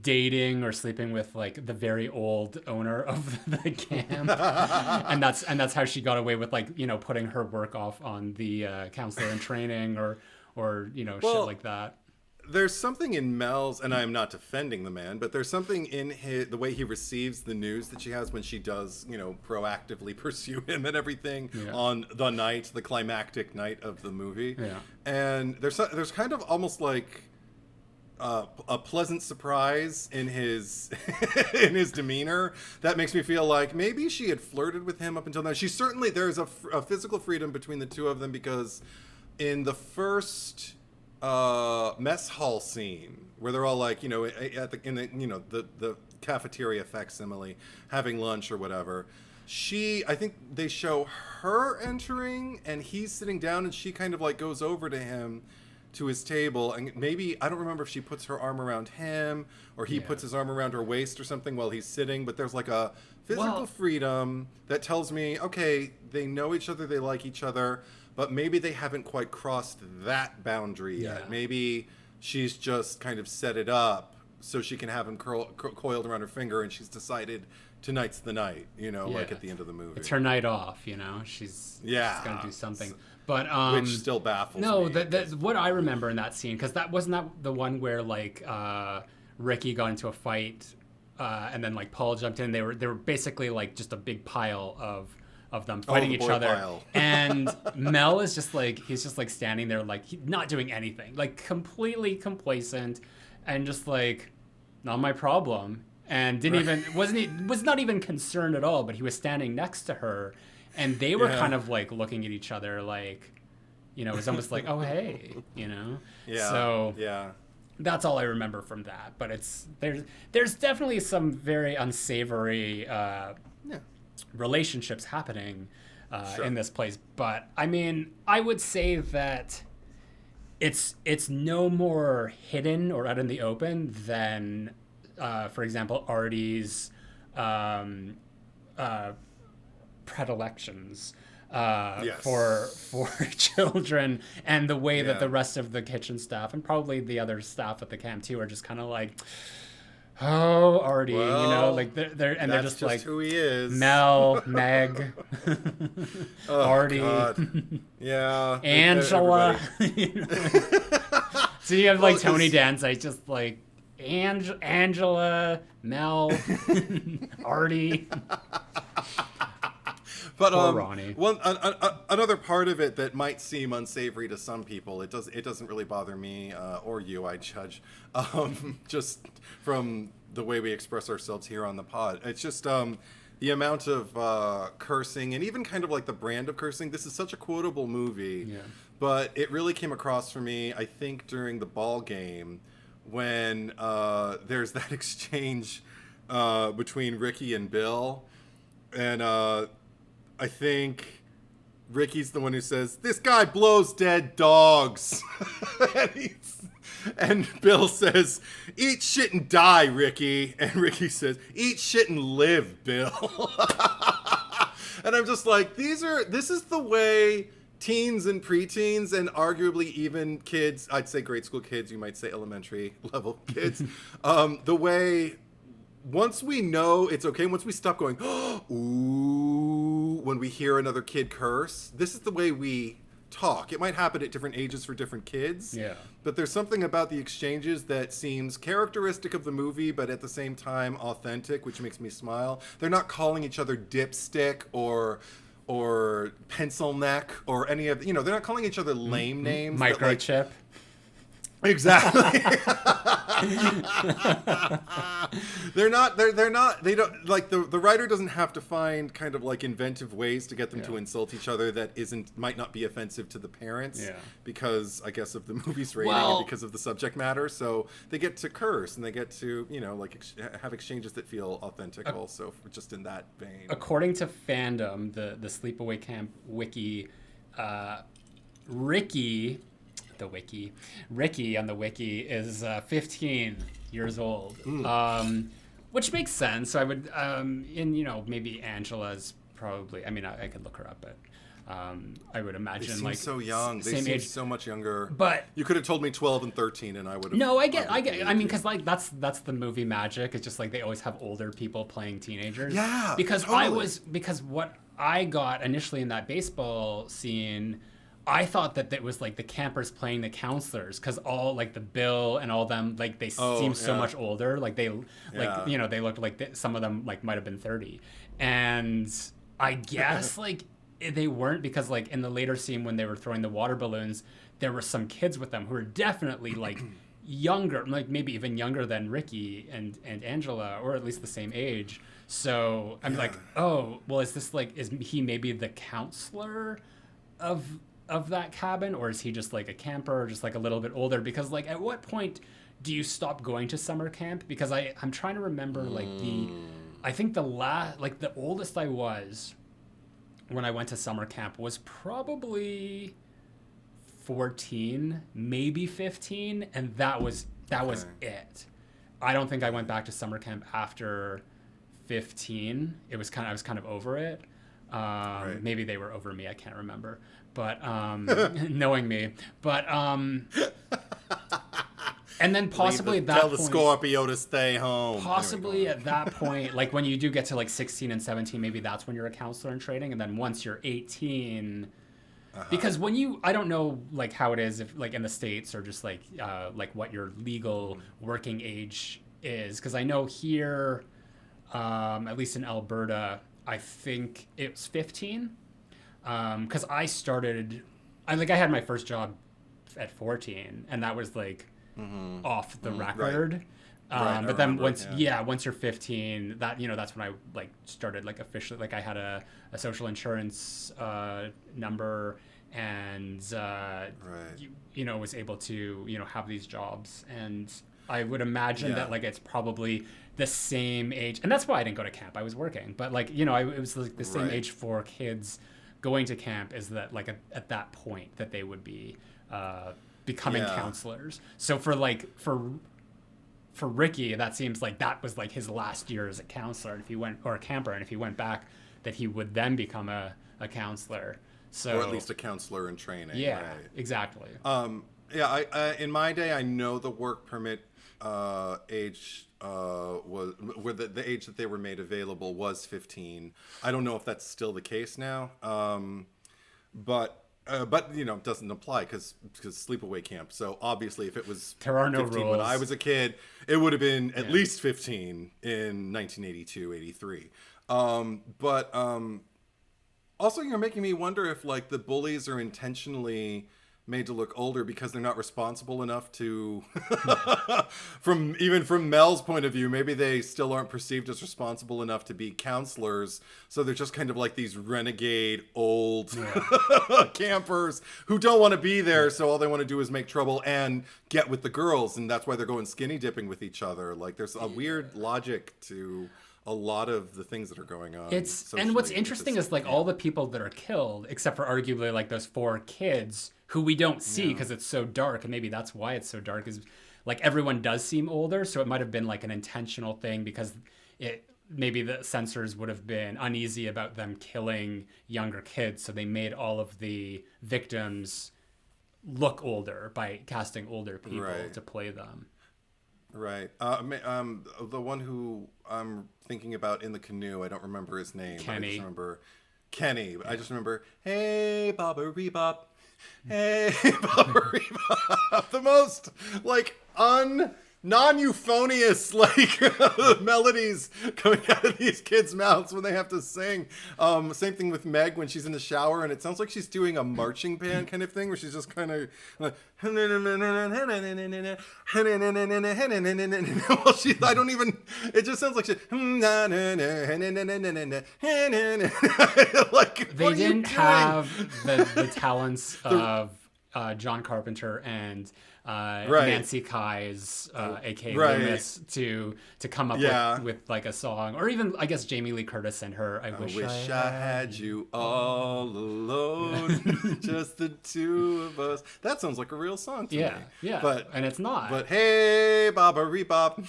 dating or sleeping with like the very old owner of the camp, and that's how she got away with like, you know, putting her work off on the counselor in training or you know, shit like that. There's something in Mel's, and I'm not defending the man, but there's something in the way he receives the news that she has when she does, you know, proactively pursue him and everything on the climactic night of the movie. Yeah. And there's kind of almost like a pleasant surprise in his in his demeanor that makes me feel like maybe she had flirted with him up until now. There's a physical freedom between the two of them, because in the first mess hall scene where they're all like, you know, the cafeteria facsimile having lunch or whatever, I think they show her entering and he's sitting down and she kind of like goes over to him to his table, and maybe I don't remember if she puts her arm around him or he puts his arm around her waist or something while he's sitting, but there's like a physical freedom that tells me, okay, they know each other, they like each other, but maybe they haven't quite crossed that boundary yet. Maybe she's just kind of set it up so she can have him coiled around her finger, and she's decided tonight's the night, you know, like at the end of the movie. It's her night off, you know. She's going to do something. But which still baffles me. No, what I remember in that scene, because that wasn't the one where like Ricky got into a fight and then like Paul jumped in. They were basically like just a big pile of them fighting each other. Pile. And Mel is just like, he's just like standing there like not doing anything, like completely complacent and just like, not my problem. And was not even concerned at all, but he was standing next to her. And they were kind of like looking at each other like, you know, it was almost like, oh, hey, you know? Yeah. So that's all I remember from that. But there's definitely some very unsavory relationships happening in this place. But I mean, I would say that it's no more hidden or out in the open than, for example, Artie's predilections for children, and the way that the rest of the kitchen staff and probably the other staff at the camp too are just kind of like, oh, Artie, well, you know, like they're just like who he is. Mel, Meg, Artie, Angela. You know? So you have like Tony Danza, just like Angela, Mel, Artie. But another part of it that might seem unsavory to some people, it doesn't really bother me or you, I judge, just from the way we express ourselves here on the pod. It's just the amount of cursing, and even kind of like the brand of cursing. This is such a quotable movie, but it really came across for me, I think, during the ball game when there's that exchange between Ricky and Bill, and I think Ricky's the one who says, "This guy blows dead dogs." and Bill says, "Eat shit and die, Ricky." And Ricky says, "Eat shit and live, Bill." And I'm just like, this is the way teens and preteens and arguably even kids, I'd say grade school kids, you might say elementary level kids, the way once we know it's okay, once we stop going, ooh, when we hear another kid curse, this is the way we talk. It might happen at different ages for different kids. Yeah. But there's something about the exchanges that seems characteristic of the movie, but at the same time authentic, which makes me smile. They're not calling each other dipstick or pencil neck or any of, they're not calling each other lame names. Microchip. Exactly. They're not, they don't, like, the writer doesn't have to find kind of like inventive ways to get them to insult each other that might not be offensive to the parents because I guess of the movie's rating and because of the subject matter. So they get to curse and they get to, have exchanges that feel authentic also, just in that vein. According to Fandom, the Sleepaway Camp wiki, Ricky on the wiki is 15 years old, which makes sense. So I would, maybe Angela's probably, I could look her up, but I would imagine they seem like so young. They same seem age. so much younger. But you could have told me 12 and 13 and I would have. No, I get. I mean, because like that's the movie magic. It's just like they always have older people playing teenagers. Yeah, Because totally. because what I got initially in that baseball scene, I thought that was like the campers playing the counselors, because all like the Bill and all them, like they seem so much older. Like they they looked like some of them like might have been 30, and I guess like they weren't, because like in the later scene when they were throwing the water balloons, there were some kids with them who were definitely like younger, like maybe even younger than Ricky and Angela, or at least the same age. So I'm like, oh well, is he maybe the counselor of that cabin, or is he just like a camper, just like a little bit older? Because like at what point do you stop going to summer camp? Because I'm trying to remember like I think the oldest I was when I went to summer camp was probably 14, maybe 15, and that was it. I don't think I went back to summer camp after 15. I was kind of over it. Maybe they were over me, I can't remember. But knowing me, but and then possibly at that tell point, the Scorpio to stay home. Possibly at that point, like when you do get to like 16 and 17, maybe that's when you're a counselor in training. And then once you're 18, because when I don't know like how it is if like in the States, or just like what your legal working age is. Because I know here, at least in Alberta, I think it was 15. Because I had my first job at 14, and that was like off the record. Right. But then once you're 15, that that's when I like started like officially, like I had a social insurance number, and was able to have these jobs. And I would imagine that like it's probably the same age, and that's why I didn't go to camp. I was working, but like it was like the same age for kids going to camp, is that like at that point that they would be becoming counselors. So for Ricky, that seems like that was like his last year as a counselor, and if he went, or a camper, and if he went back, that he would then become a counselor. So, or at least a counselor in training. Yeah, right. Exactly. I in my day, I know the work permit age was where the age that they were made available was 15. I don't know if that's still the case now, but it doesn't apply because Sleepaway Camp. So obviously, if it was there are no 15 rules. when I was a kid, it would have been at least 15 in 1982, 83. Also, you're making me wonder if like the bullies are intentionally made to look older because they're not responsible enough to from Mel's point of view, maybe they still aren't perceived as responsible enough to be counselors, so they're just kind of like these renegade old campers who don't want to be there, so all they want to do is make trouble and get with the girls, and that's why they're going skinny dipping with each other. Like there's a weird logic to a lot of the things that are going on. And what's interesting is like all the people that are killed, except for arguably like those 4 kids who we don't see because it's so dark, and maybe that's why it's so dark, is like everyone does seem older, so it might have been like an intentional thing because maybe the censors would have been uneasy about them killing younger kids, so they made all of the victims look older by casting older people to play them. Right. The one who I'm thinking about in the canoe, I don't remember his name. Kenny. I just remember Kenny. I just remember, hey, Bobba-ree-bop. Hey, Bobba-ree-bop. The most, like, non-euphonious, like, melodies coming out of these kids' mouths when they have to sing. Same thing with Meg when she's in the shower, and it sounds like she's doing a marching band kind of thing, where she's just kind of like, well, I don't even, it just sounds like she, like, they didn't have the talents of John Carpenter and Nancy Kai's, aka Loomis, to come up with like a song, or even I guess Jamie Lee Curtis and her I wish I had you all alone, just the two of us. That sounds like a real song to me. But and it's not. But hey, Bobba-ree-bop.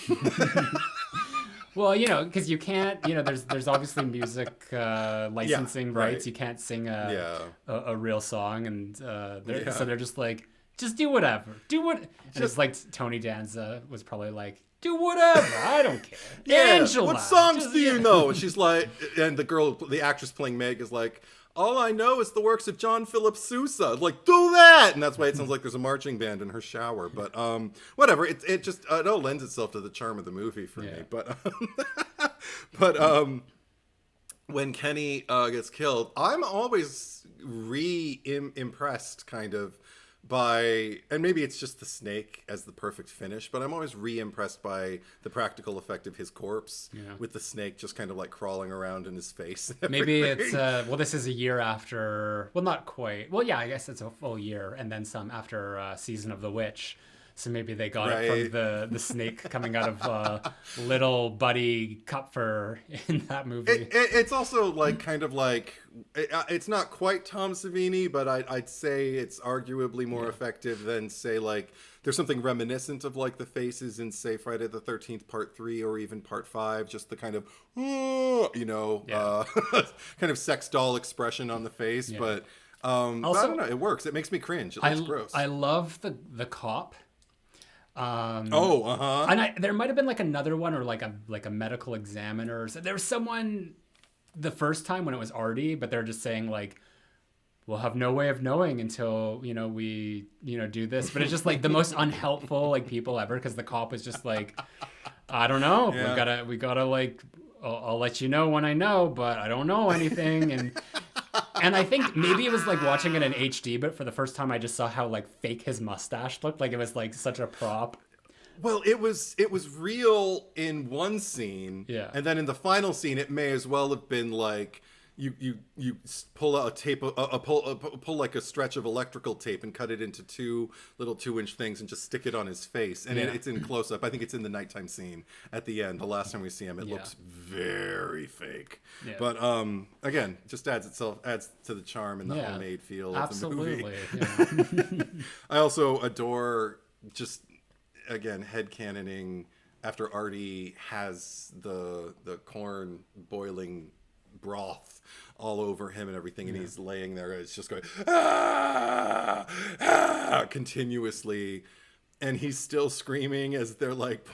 Well, because you can't, there's obviously music licensing rights. You can't sing a real song, and so they're just like, just do whatever. And it's like Tony Danza was probably like, do whatever. I don't care. Angela. What songs do you know? And she's like, and the actress playing Meg is like, all I know is the works of John Philip Sousa. Like, do that! And that's why it sounds like there's a marching band in her shower. But whatever. It just it all lends itself to the charm of the movie for me. But when Kenny gets killed, I'm always impressed kind of by, and maybe it's just the snake as the perfect finish, but I'm always impressed by the practical effect of his corpse with the snake just kind of like crawling around in his face. Maybe it's this is a year after, well, not quite, well, yeah, I guess it's a full year and then some after Season of the Witch. So maybe they got it from the snake coming out of little Buddy Kupfer in that movie. It's also like kind of like, it's not quite Tom Savini, but I'd say it's arguably more effective than, say, like, there's something reminiscent of like the faces in, say, Friday the 13th Part 3 or even Part 5, just the kind of, kind of sex doll expression on the face. But also, I don't know, it works. It makes me cringe. It looks gross. I love the cop. And there might have been like another one, or like a medical examiner. So there was someone the first time when it was Artie, but they're just saying like, we'll have no way of knowing until we do this. But it's just like the most unhelpful like people ever, because the cop was just like, I don't know. We gotta like, I'll let you know when I know, but I don't know anything. And I think maybe it was like watching it in HD, but for the first time I just saw how like fake his mustache looked. Like it was like such a prop. Well, it was real in one scene, and then in the final scene, it may as well have been like you pull out a tape, pull like a stretch of electrical tape and cut it into 2 little 2-inch things and just stick it on his face, and it's in close up. I think it's in the nighttime scene at the end. The last time we see him, it looks very fake. Yeah. But again, just adds to the charm and the homemade feel of the movie. Yeah. I also adore just, again, headcanoning after Artie has the corn boiling broth all over him and everything, and he's laying there, it's just going continuously, and he's still screaming as they're like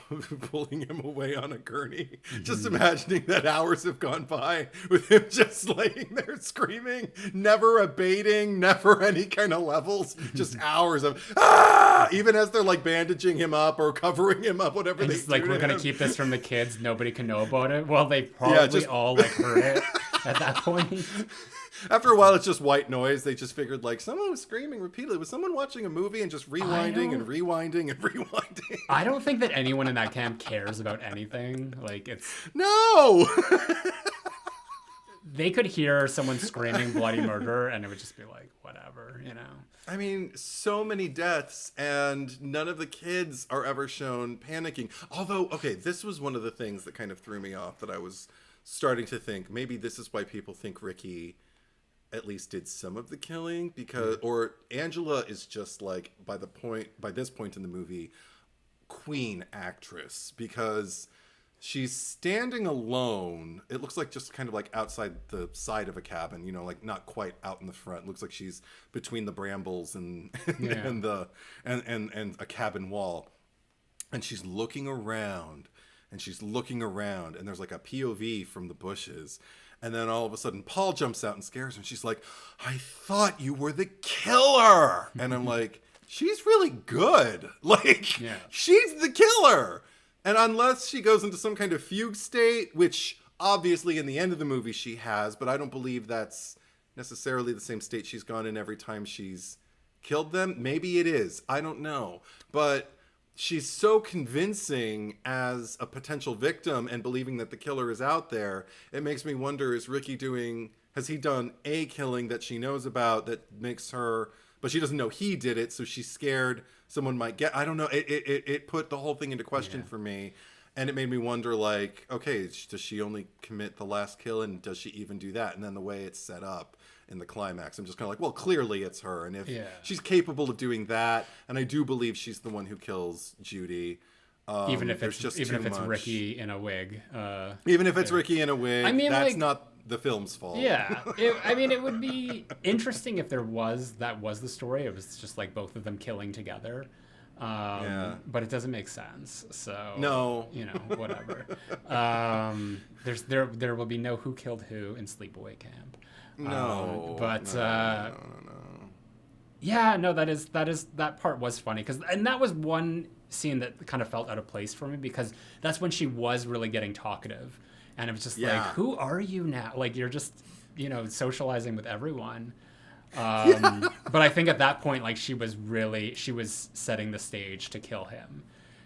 pulling him away on a gurney. Just imagining that hours have gone by with him just laying there screaming, never abating, never any kind of levels, just hours of even as they're like bandaging him up or covering him up, whatever they do. Like, we're gonna keep this from the kids, nobody can know about it. Well, they probably all like heard it at that point. After a while, it's just white noise. They just figured, like, someone was screaming repeatedly. Was someone watching a movie and just rewinding and rewinding and rewinding? I don't think that anyone in that camp cares about anything. Like, it's... No! they could hear someone screaming bloody murder and it would just be like, whatever, you know? I mean, so many deaths, and none of the kids are ever shown panicking. Although, okay, this was one of the things that kind of threw me off, that I was starting to think, maybe this is why people think Ricky at least did some of the killing, because, or Angela is just like, by this point in the movie, queen actress, because she's standing alone. It looks like just kind of like outside the side of a cabin, you know, like not quite out in the front. It looks like she's between the brambles and and a cabin wall. And she's looking around and she's looking around, and there's like a POV from the bushes. And then all of a sudden Paul jumps out and scares her, and she's like, "I thought you were the killer." And I'm like, she's really good. Like, she's the killer. And unless she goes into some kind of fugue state, which obviously in the end of the movie she has, but I don't believe that's necessarily the same state she's gone in every time she's killed them. Maybe it is. I don't know. But she's so convincing as a potential victim and believing that the killer is out there. It makes me wonder, has he done a killing that she knows about that makes her, but she doesn't know he did it, so she's scared someone might get, I don't know. It put the whole thing into question for me. And it made me wonder, like, okay, does she only commit the last kill, and does she even do that? And then the way it's set up in the climax, I'm just kind of like, well, clearly it's her. And if she's capable of doing that, and I do believe she's the one who kills Judy. Even if it's Ricky in a wig. Even if it's Ricky in a wig, I mean, that's not the film's fault. Yeah. It would be interesting if that was the story. It was just like both of them killing together. But it doesn't make sense. So no, you know, whatever. There will be no who killed who in Sleepaway Camp. No. Yeah, no, that part was funny, and that was one scene that kind of felt out of place for me, because that's when she was really getting talkative, and it was just like, who are you now? Like, you're just, you know, socializing with everyone. But I think at that point, like, she was setting the stage to kill him,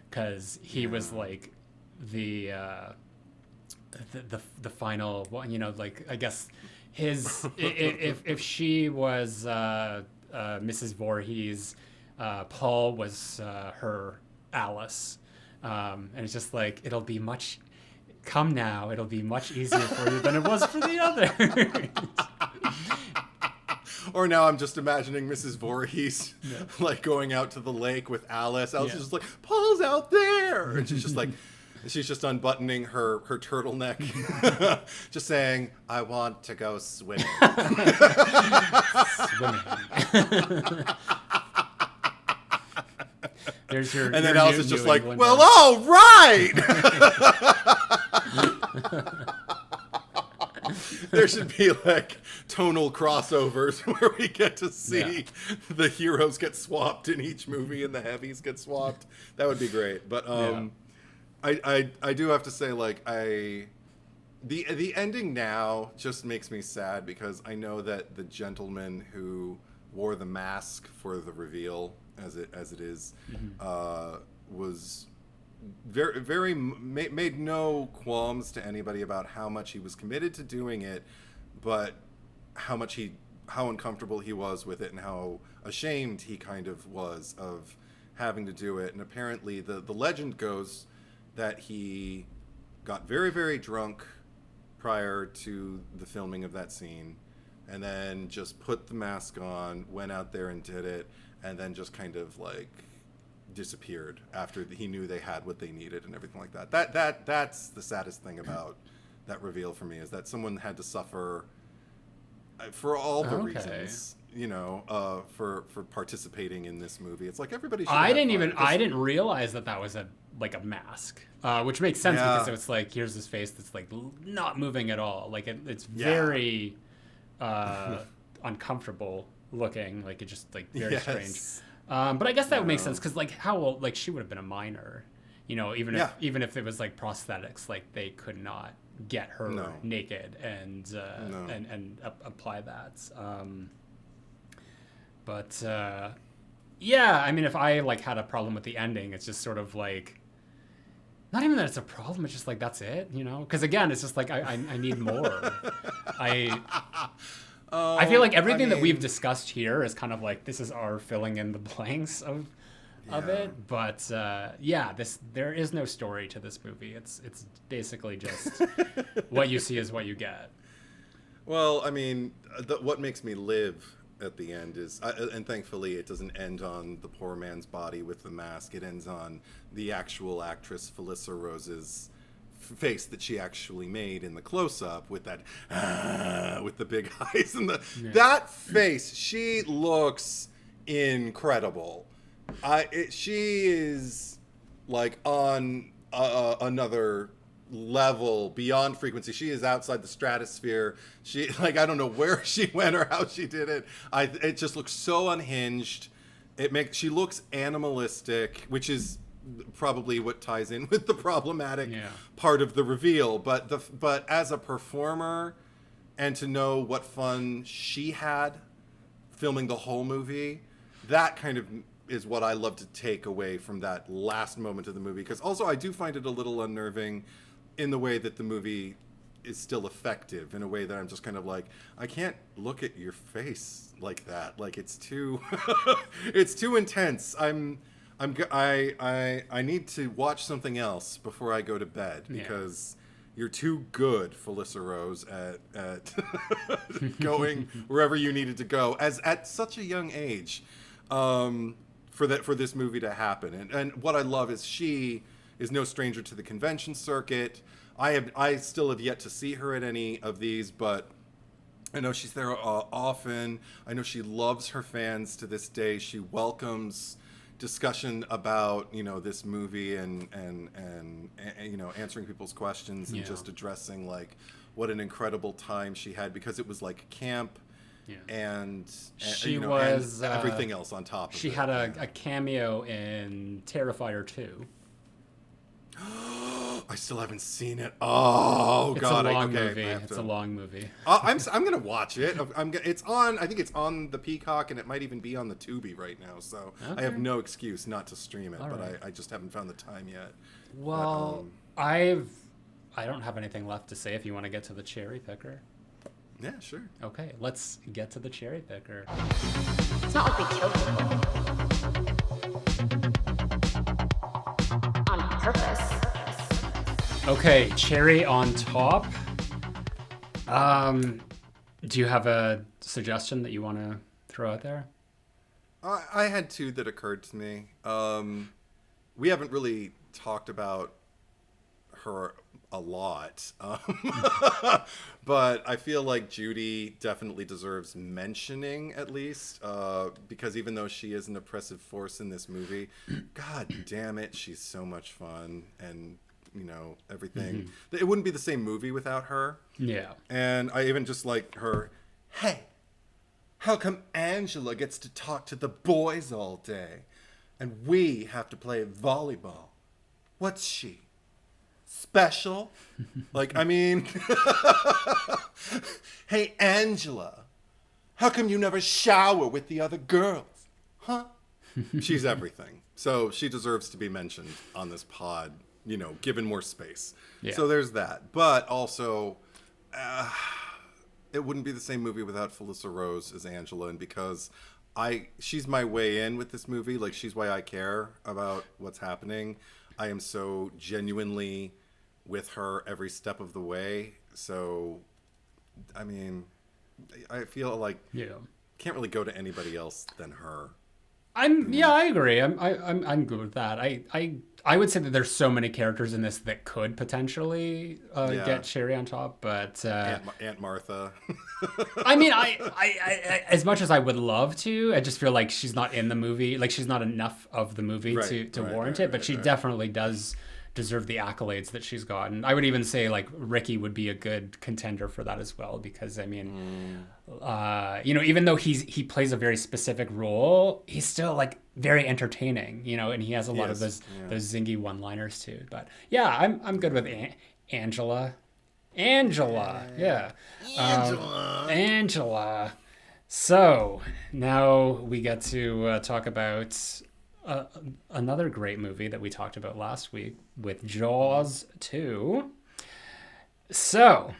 because he was like the final one, you know, like, I guess his if she was Mrs. Voorhees, Paul was her Alice, and it's just like, it'll be much easier for you than it was for the other. Or now I'm just imagining Mrs. Voorhees like going out to the lake with Alice. Alice is just like, Paul's out there, and she's just like, she's just unbuttoning her turtleneck, just saying, "I want to go swimming." There's your. And then Alice is just like, "Well, all right." There should be like tonal crossovers where we get to see the heroes get swapped in each movie and the heavies get swapped. That would be great. But I do have to say, like, the ending now just makes me sad, because I know that the gentleman who wore the mask for the reveal, as it is, was made no qualms to anybody about how much he was committed to doing it, but how uncomfortable he was with it, and how ashamed he kind of was of having to do it. And apparently the legend goes that he got very, very drunk prior to the filming of that scene, and then just put the mask on, went out there and did it, and then just kind of like disappeared after he knew they had what they needed and everything like that. That's the saddest thing about that reveal for me, is that someone had to suffer for all the reasons, you know, for participating in this movie. It's like, everybody should I didn't realize that was a mask, which makes sense, because it's like, here's his face that's like not moving at all, like it's very uncomfortable looking, like it just like very strange. But I guess that would make sense, because like, how old, like, she would have been a minor, you know, even if it was like prosthetics, like they could not get her naked and apply that. Yeah, I mean, if I like had a problem with the ending, it's just sort of like, not even that it's a problem. It's just like, that's it, Because again, it's just like, I need more. I feel like everything that we've discussed here is kind of like, this is our filling in the blanks of it. But there is no story to this movie. It's basically just what you see is what you get. Well, I mean, what makes me live at the end is, and thankfully it doesn't end on the poor man's body with the mask. It ends on the actual actress Felissa Rose's face that she actually made in the close-up with that with the big eyes and that face. She looks incredible. She is like on another level beyond frequency. She is outside the stratosphere. She, like, I don't know where she went or how she did it. It just looks so unhinged. She looks animalistic, which is probably what ties in with the problematic part of the reveal. But as a performer, and to know what fun she had filming the whole movie, that kind of is what I love to take away from that last moment of the movie. Because also I do find it a little unnerving in the way that the movie is still effective, in a way that I'm just kind of like, I can't look at your face like that. Like, it's too it's too intense. I need to watch something else before I go to bed, because you're too good, Felissa Rose, at going wherever you needed to go at such a young age, for this movie to happen. And what I love is she is no stranger to the convention circuit. I still have yet to see her at any of these, but I know she's there often. I know she loves her fans to this day. She welcomes discussion about this movie and answering people's questions and just addressing like what an incredible time she had, because it was like camp. Yeah. And she was and everything else on top of it. She had a cameo in Terrifier 2. I still haven't seen it. Oh, it's God. A long movie. It's a long movie. I'm going to watch it. It's on, I think it's on the Peacock, and it might even be on the Tubi right now. So I have no excuse not to stream it, but I just haven't found the time yet. Well, I don't have anything left to say if you want to get to the cherry picker. Yeah, sure. Okay, let's get to the cherry picker. It's not like we kill people. On purpose. Okay, cherry on top. Do you have a suggestion that you want to throw out there? I had two that occurred to me. We haven't really talked about her a lot, but I feel like Judy definitely deserves mentioning, at least, because even though she is an oppressive force in this movie, God damn it, she's so much fun, and everything. Mm-hmm. It wouldn't be the same movie without her. Yeah. And I even just like her, hey, how come Angela gets to talk to the boys all day and we have to play volleyball? What's she? Special? Like, I mean, hey, Angela, how come you never shower with the other girls? Huh? She's everything. So she deserves to be mentioned on this pod, given more space. Yeah. So there's that. But also, it wouldn't be the same movie without Felissa Rose as Angela. And because she's my way in with this movie, like, she's why I care about what's happening. I am so genuinely with her every step of the way. So, I mean, I feel like can't really go to anybody else than her. I agree. I'm good with that. I would say that there's so many characters in this that could potentially get cherry on top, but Aunt Martha. I mean, I as much as I would love to, I just feel like she's not in the movie. Like, she's not enough of the movie to warrant it. But she definitely does deserve the accolades that she's gotten. I would even say like Ricky would be a good contender for that as well, because I mean, even though he plays a very specific role, he's still like very entertaining, and he has a lot of those zingy one-liners too. But yeah, I'm good with Angela. Angela. So now we get to talk about another great movie that we talked about last week with Jaws 2. So,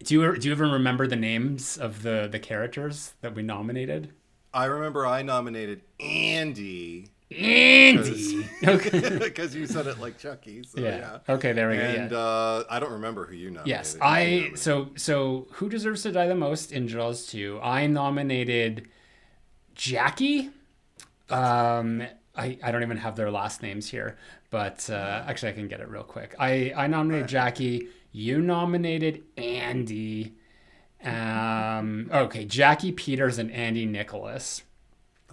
do you even remember the names of the characters that we nominated? I remember I nominated Andy. Andy. Okay. Because you said it like Chucky. So yeah. Okay, there we go. And Yeah. I don't remember who you nominated. Yes, so who deserves to die the most in Jaws 2? I nominated Jackie. I don't even have their last names here, but actually I can get it real quick. I nominated Jackie. You nominated Andy. Okay, Jackie Peters and Andy Nicholas.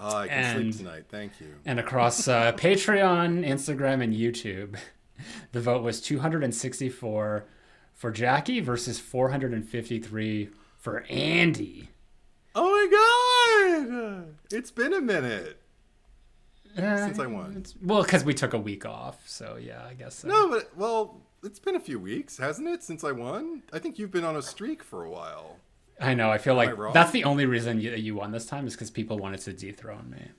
Oh, I can sleep tonight. Thank you. And across Patreon, Instagram, and YouTube, the vote was 264 for Jackie versus 453 for Andy. Oh my God! It's been a minute since I won. Well, because we took a week off, so yeah, I guess so. No, but it's been a few weeks, hasn't it, since I won? I think you've been on a streak for a while. I know. I feel Am I like wrong? that's the only reason you won this time is because people wanted to dethrone me.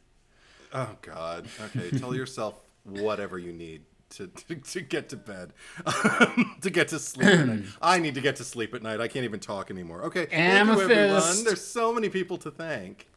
Oh God. Okay, tell yourself whatever you need to get to bed, to get to sleep at night. I need to get to sleep at night. I can't even talk anymore. Okay, thank you, everyone. Amethyst. There's so many people to thank.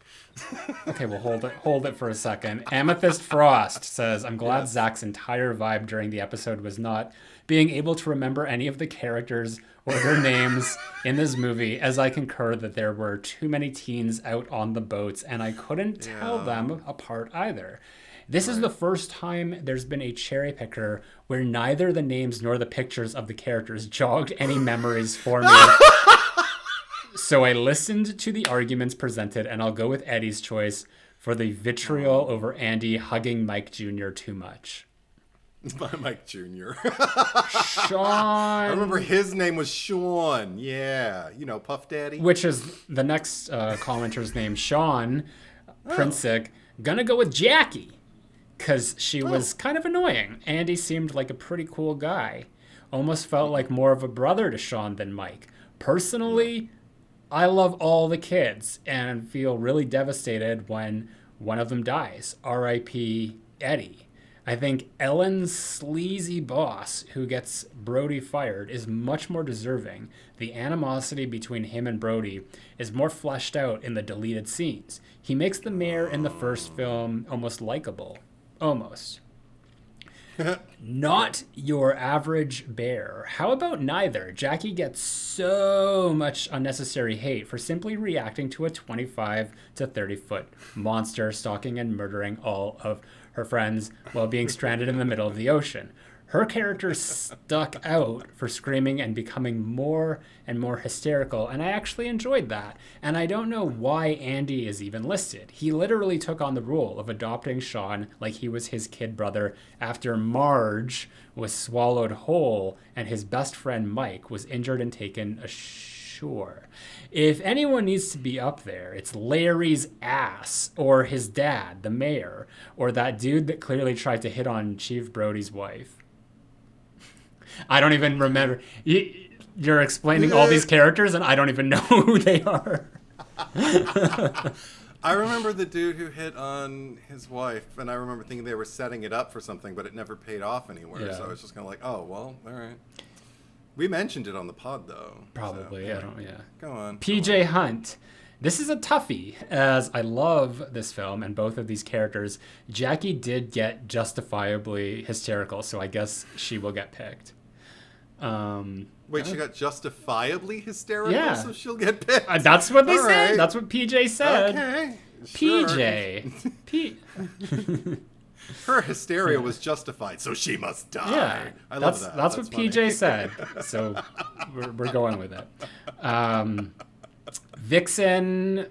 Okay, well, hold it for a second. Amethyst Frost says, I'm glad Yes. Zach's entire vibe during the episode was not being able to remember any of the characters or their names in this movie, as I concur that there were too many teens out on the boats and I couldn't tell them apart either. This is the first time there's been a cherry picker where neither the names nor the pictures of the characters jogged any memories for me. So I listened to the arguments presented, and I'll go with Eddie's choice for the vitriol over Andy hugging Mike Jr. too much. Mike Jr. Sean. I remember his name was Sean. Yeah, Puff Daddy. Which is the next commenter's name, Sean Princik. Gonna go with Jackie, because she was kind of annoying. Andy seemed like a pretty cool guy. Almost felt like more of a brother to Sean than Mike. Personally, I love all the kids and feel really devastated when one of them dies. R.I.P. Eddie. I think Ellen's sleazy boss, who gets Brody fired, is much more deserving. The animosity between him and Brody is more fleshed out in the deleted scenes. He makes the mayor in the first film almost likable. Almost. Not your average bear. How about neither? Jackie gets so much unnecessary hate for simply reacting to a 25 to 30 foot monster stalking and murdering all of her friends while being stranded in the middle of the ocean. Her character stuck out for screaming and becoming more and more hysterical, and I actually enjoyed that. And I don't know why Andy is even listed. He literally took on the role of adopting Sean like he was his kid brother after Marge was swallowed whole and his best friend Mike was injured and taken ashore. If anyone needs to be up there, it's Larry's ass, or his dad, the mayor, or that dude that clearly tried to hit on Chief Brody's wife. I don't even remember. You're explaining all these characters, and I don't even know who they are. I remember the dude who hit on his wife, and I remember thinking they were setting it up for something, but it never paid off anywhere. Yeah. So I was just kind of like, oh, well, all right. We mentioned it on the pod, though. Probably, so, I don't, yeah. Go on. PJ Hunt. This is a toughie, as I love this film and both of these characters. Jackie did get justifiably hysterical, so I guess she will get picked. Wait, she got justifiably hysterical, Yeah. so she'll get picked? That's what they All said. right. That's what PJ said. Okay. Sure. PJ. Her hysteria was justified, so she must die. Yeah, I love that. That's what funny. PJ said. So we're going with it. Vixenella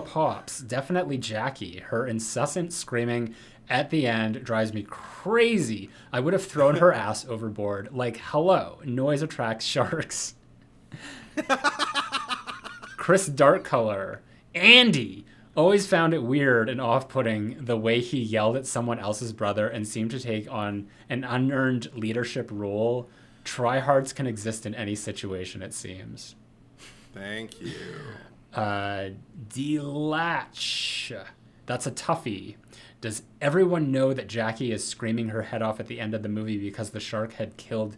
Pops, definitely Jackie. Her incessant screaming at the end drives me crazy. I would have thrown her ass overboard. Like, hello, noise attracts sharks. Chris Darkcolor, Andy. Always found it weird and off-putting the way he yelled at someone else's brother and seemed to take on an unearned leadership role. Tryhards can exist in any situation, it seems. Thank you. Delatch. That's a toughie. Does everyone know that Jackie is screaming her head off at the end of the movie because the shark had killed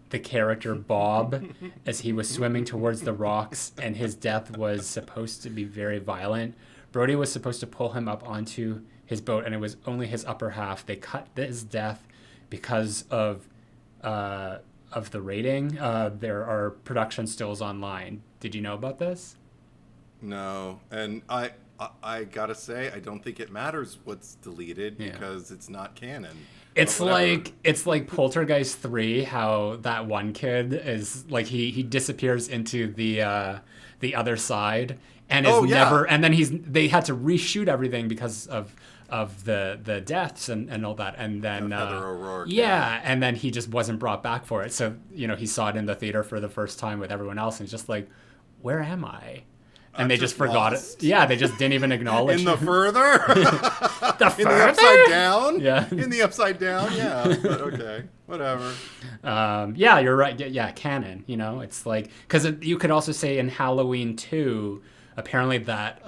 the character Bob as he was swimming towards the rocks, and his death was supposed to be very violent? Brody was supposed to pull him up onto his boat, and it was only his upper half. They cut his death because of the rating. There are production stills online. Did you know about this? No, and I gotta say, I don't think it matters what's deleted because it's not canon. It's like Poltergeist 3, how that one kid is like he disappears into the other side and is never, and then they had to reshoot everything because of the deaths and all that, and then Heather O'Rourke, and then he just wasn't brought back for it. So he saw it in the theater for the first time with everyone else, and he's just like, where am I? And they just forgot it. Yeah, they just didn't even acknowledge in the further? the in the upside down? Yeah. In the upside down? Yeah, but okay. Whatever. Yeah, you're right. Yeah, canon. It's like, because you could also say in Halloween 2, apparently that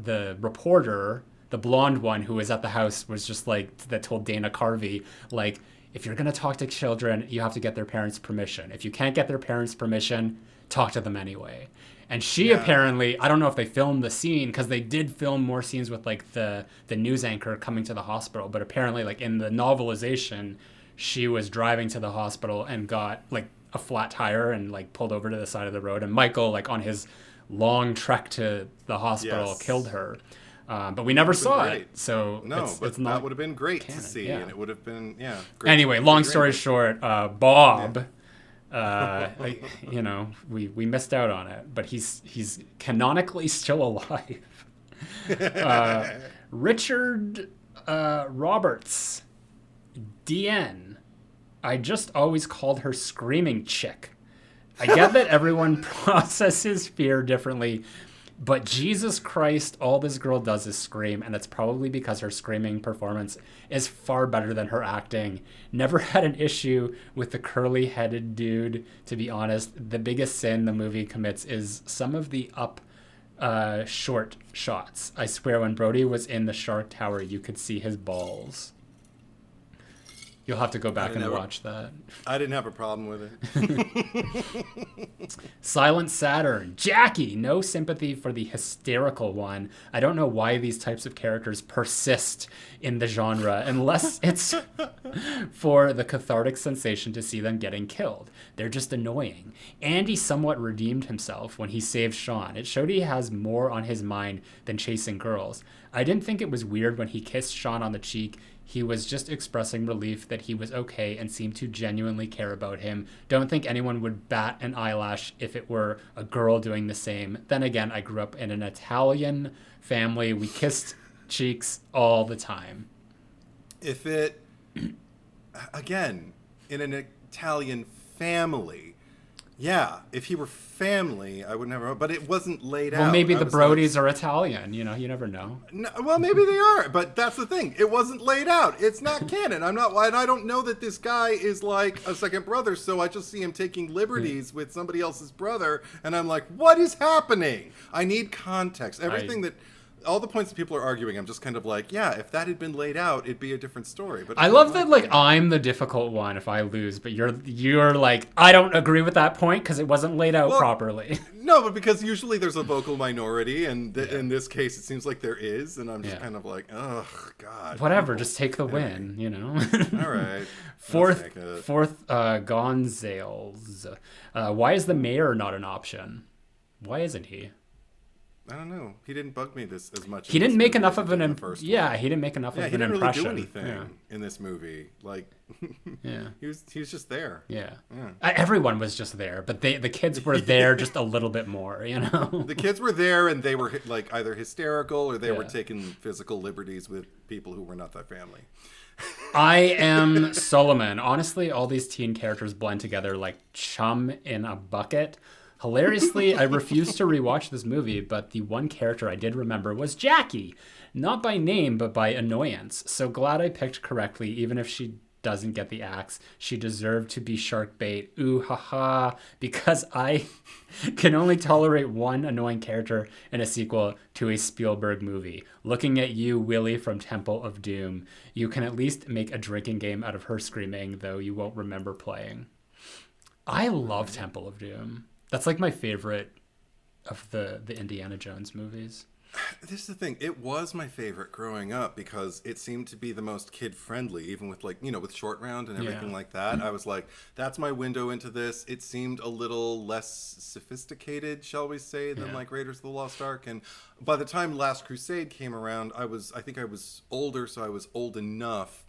the reporter, the blonde one who was at the house, was just like, that told Dana Carvey, like, if you're going to talk to children, you have to get their parents' permission. If you can't get their parents' permission, talk to them anyway. And she apparently, I don't know if they filmed the scene, because they did film more scenes with like the news anchor coming to the hospital, but apparently like in the novelization, she was driving to the hospital and got like a flat tire and like pulled over to the side of the road, and Michael, like on his long trek to the hospital, killed her. But we never saw it, so it's not. That would have been great canon, to see, and it would have been great. Anyway, long story short, Bob. We missed out on it, but he's canonically still alive. Richard Roberts, DN. I just always called her Screaming Chick. I get that everyone processes fear differently, but Jesus Christ, all this girl does is scream, and it's probably because her screaming performance is far better than her acting. Never had an issue with the curly-headed dude, to be honest. The biggest sin the movie commits is some of the short shots. I swear, when Brody was in the Shark Tower, you could see his balls. You'll have to go back and watch that. I didn't have a problem with it. Silent Saturn. Jackie. No sympathy for the hysterical one. I don't know why these types of characters persist in the genre unless it's for the cathartic sensation to see them getting killed. They're just annoying. Andy somewhat redeemed himself when he saved Sean. It showed he has more on his mind than chasing girls. I didn't think it was weird when he kissed Sean on the cheek. He was just expressing relief that he was okay and seemed to genuinely care about him. Don't think anyone would bat an eyelash if it were a girl doing the same. Then again, I grew up in an Italian family. We kissed cheeks all the time. If it, again, in an Italian family, if he were family, I would never, but it wasn't laid out. Well, maybe the Brodies are Italian, you never know. No, well, maybe they are, but that's the thing. It wasn't laid out. It's not canon. And I don't know that this guy is like a second brother, so I just see him taking liberties with somebody else's brother, and I'm like, what is happening? I need context. All the points that people are arguing, I'm just kind of like, if that had been laid out, it'd be a different story. But I love that, like, I'm the difficult one if I lose, but you're like, I don't agree with that point because it wasn't laid out properly. No, but because usually there's a vocal minority, and in this case, it seems like there is, and I'm just kind of like, oh, God. Whatever, just take the win, All right. Fourth, Gonzales. Why is the mayor not an option? Why isn't he? I don't know. He didn't bug me as much. He didn't make enough of an impression. Yeah, he didn't make enough of an impression. He didn't really do anything in this movie. Like, he was just there. Yeah. Everyone was just there, but the kids were there just a little bit more. The kids were there, and they were like either hysterical or they were taking physical liberties with people who were not their family. I am Solomon. Honestly, all these teen characters blend together like chum in a bucket. Hilariously, I refused to rewatch this movie, but the one character I did remember was Jackie. Not by name, but by annoyance. So glad I picked correctly, even if she doesn't get the axe. She deserved to be shark bait. Ooh, haha. Because I can only tolerate one annoying character in a sequel to a Spielberg movie. Looking at you, Willie from Temple of Doom. You can at least make a drinking game out of her screaming, though you won't remember playing. I love Temple of Doom. That's like my favorite of the Indiana Jones movies. This is the thing. It was my favorite growing up because it seemed to be the most kid-friendly, even with with Short Round and everything like that. I was like, that's my window into this. It seemed a little less sophisticated, shall we say, than like Raiders of the Lost Ark. And by the time Last Crusade came around, I think I was older, so I was old enough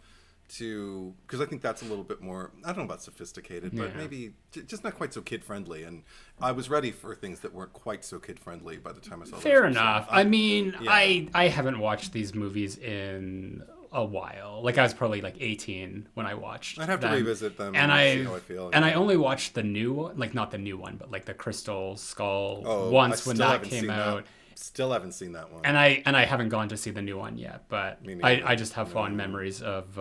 because I think that's a little bit more, I don't know about sophisticated, but maybe just not quite so kid-friendly. And I was ready for things that weren't quite so kid-friendly by the time I saw Fair enough. I mean, I haven't watched these movies in a while. Like, I was probably like 18 when I watched I'd have to revisit them and see how I feel. And I only watched the new one, like not the new one, but like the Crystal Skull once when that came out. Still haven't seen that one. And I haven't gone to see the new one yet, but I just have fond memories of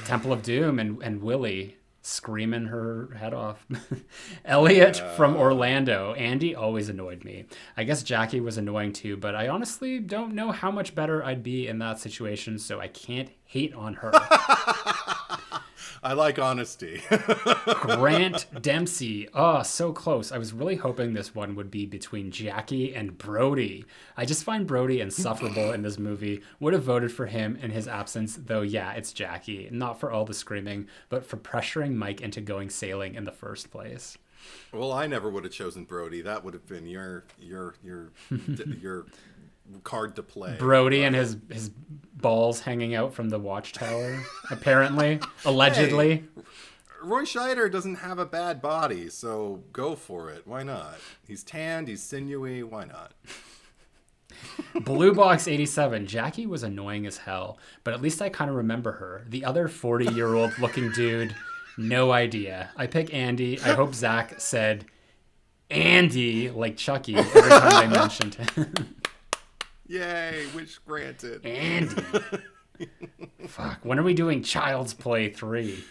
Temple of Doom and Willie screaming her head off. Elliot from Orlando. Andy always annoyed me. I guess Jackie was annoying too, but I honestly don't know how much better I'd be in that situation, so I can't hate on her. I like honesty. Grant Dempsey. Oh, so close. I was really hoping this one would be between Jackie and Brody. I just find Brody insufferable in this movie. Would have voted for him in his absence, though yeah, it's Jackie. Not for all the screaming, but for pressuring Mike into going sailing in the first place. Well, I never would have chosen Brody. That would have been your card to play. Brody and his balls hanging out from the watchtower, apparently, allegedly. Hey, Roy Scheider doesn't have a bad body, so go for it. Why not? He's tanned, he's sinewy. Why not? Blue Box 87. Jackie was annoying as hell, but at least I kind of remember her. The other 40-year-old looking dude, no idea. I pick Andy. I hope Zack said Andy like Chucky every time I mentioned him. Yay, wish granted. Andy. Fuck. When are we doing Child's Play 3?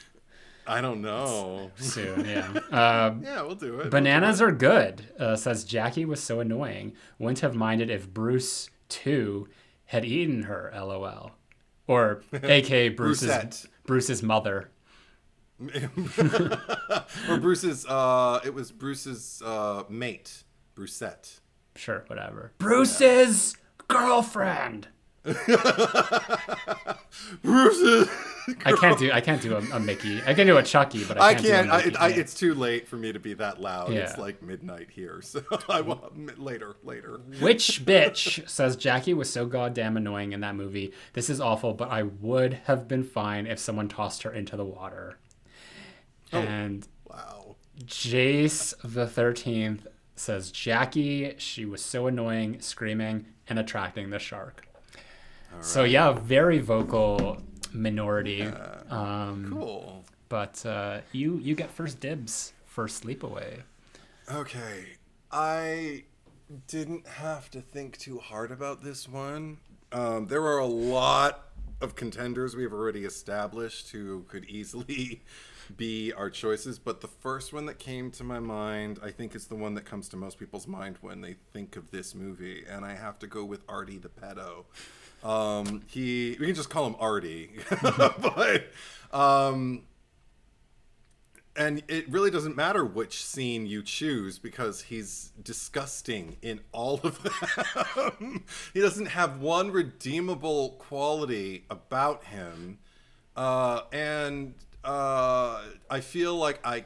I don't know. Soon, yeah. Yeah, we'll do it. Bananas are good, says Jackie was so annoying. Wouldn't have minded if Bruce 2 had eaten her, lol. Or a.k.a. Bruce's mother. Or Bruce's, it was Bruce's mate, Brucette. Sure, whatever. Bruce's girlfriend. Bruce's. I can't do a Mickey. I can do a Chucky, but I can't. It's too late for me to be that loud. Yeah. It's like midnight here, so I will later. Which bitch, says Jackie was so goddamn annoying in that movie. This is awful, but I would have been fine if someone tossed her into the water. And wow. Jace the 13th says Jackie, she was so annoying, screaming and attracting the shark. Right. So yeah, very vocal minority. Cool. But you get first dibs for Sleepaway. Okay. I didn't have to think too hard about this one. There are a lot of contenders we've already established who could easily be our choices, but the first one that came to my mind, I think, is the one that comes to most people's mind when they think of this movie, and I have to go with Artie the pedo. We can just call him Artie, but and it really doesn't matter which scene you choose because he's disgusting in all of them. He doesn't have one redeemable quality about him, and I feel like I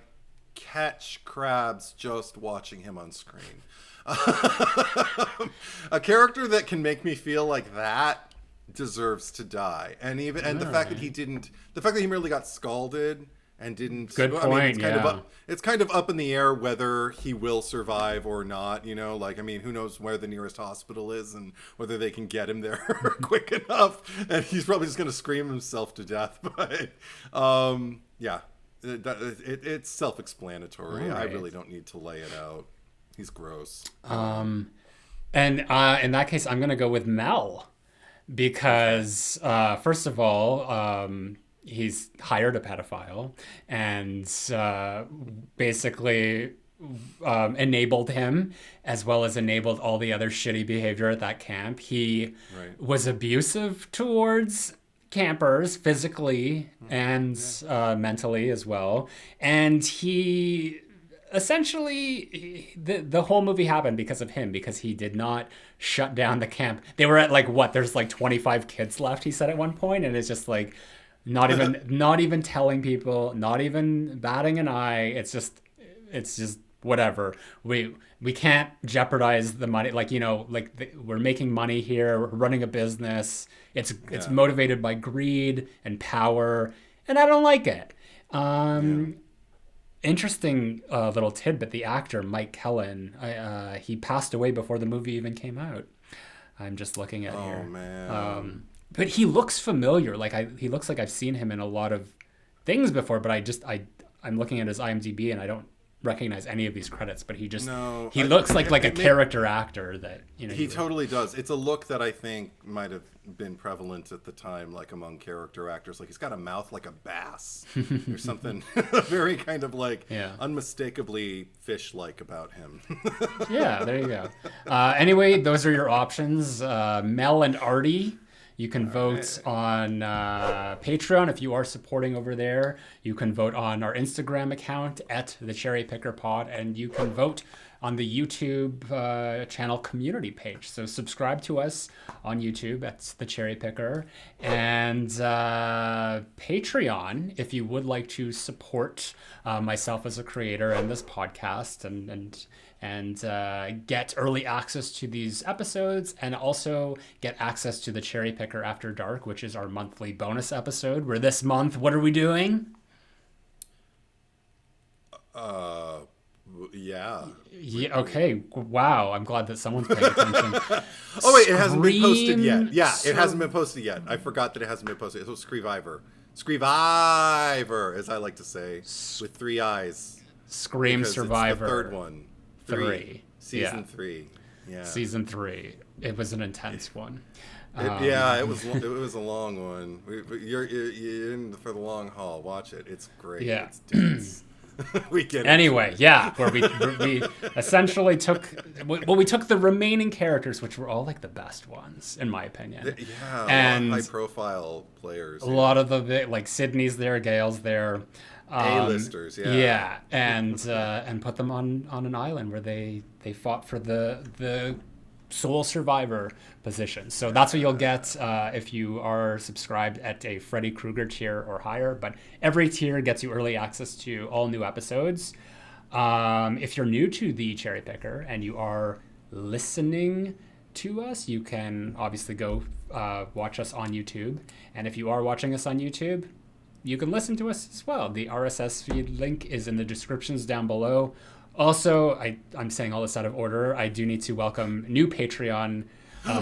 catch crabs just watching him on screen. A character that can make me feel like that deserves to die. And the fact that he merely got scalded and didn't. Good point. It's kind of up in the air whether he will survive or not. You know, like, I mean, who knows where the nearest hospital is and whether they can get him there quick enough. And he's probably just going to scream himself to death. But yeah, it's self-explanatory. Right. I really don't need to lay it out. He's gross. And in that case, I'm going to go with Mel because, first of all, he's hired a pedophile and basically enabled him, as well as enabled all the other shitty behavior at that camp. He was abusive towards campers physically and mentally as well. And he essentially, the whole movie happened because of him, because he did not shut down the camp. They were at like, what, there's like 25 kids left, he said at one point, and it's just like not even telling people, not even batting an eye. It's just whatever. We can't jeopardize the money, like, you know, like we're making money here, we're running a business. It's motivated by greed and power, and I don't like it. Interesting little tidbit, the actor Mike Kellen, he passed away before the movie even came out. I'm just looking at here. Oh man. But he looks familiar. Like he looks like I've seen him in a lot of things before, but I'm looking at his IMDb and I don't recognize any of these credits, but he looks like a character actor that, you know. He totally does. It's a look that I think might have been prevalent at the time, like among character actors. Like he's got a mouth like a bass. There's something very kind of like unmistakably fish-like about him. Yeah, there you go. Anyway, those are your options. Mel and Artie. You can vote on Patreon if you are supporting over there. You can vote on our Instagram account at the Cherry Picker Pod, and you can vote on the YouTube channel community page. So subscribe to us on YouTube. That's the Cherry Picker, and Patreon if you would like to support myself as a creator and this podcast, and get early access to these episodes, and also get access to the Cherry Picker After Dark, which is our monthly bonus episode, where this month, what are we doing? Yeah, okay. Wow, I'm glad that someone's paying attention. Oh, wait, it hasn't been posted yet. Yeah, it hasn't been posted yet. I forgot that it hasn't been posted. It was Screeviver, as I like to say, with 3 eyes. Scream Survivor. It's the third one. 3. Season 3. Yeah. Season 3. It was an intense one. It was a long one. You're in for the long haul. Watch it. It's great. Yeah. It's dense. We get anyway, where we essentially took the remaining characters, which were all like the best ones in my opinion. Yeah, and high profile players. A lot of the like Sydney's there, Gail's there. A-listers, and put them on an island where they fought for the sole survivor position. So that's what you'll get if you are subscribed at a Freddy Krueger tier or higher. But every tier gets you early access to all new episodes. If you're new to the Cherry Picker and you are listening to us, you can obviously go watch us on YouTube. And if you are watching us on YouTube, you can listen to us as well. The RSS feed link is in the descriptions down below. Also, I'm saying all this out of order. I do need to welcome new Patreon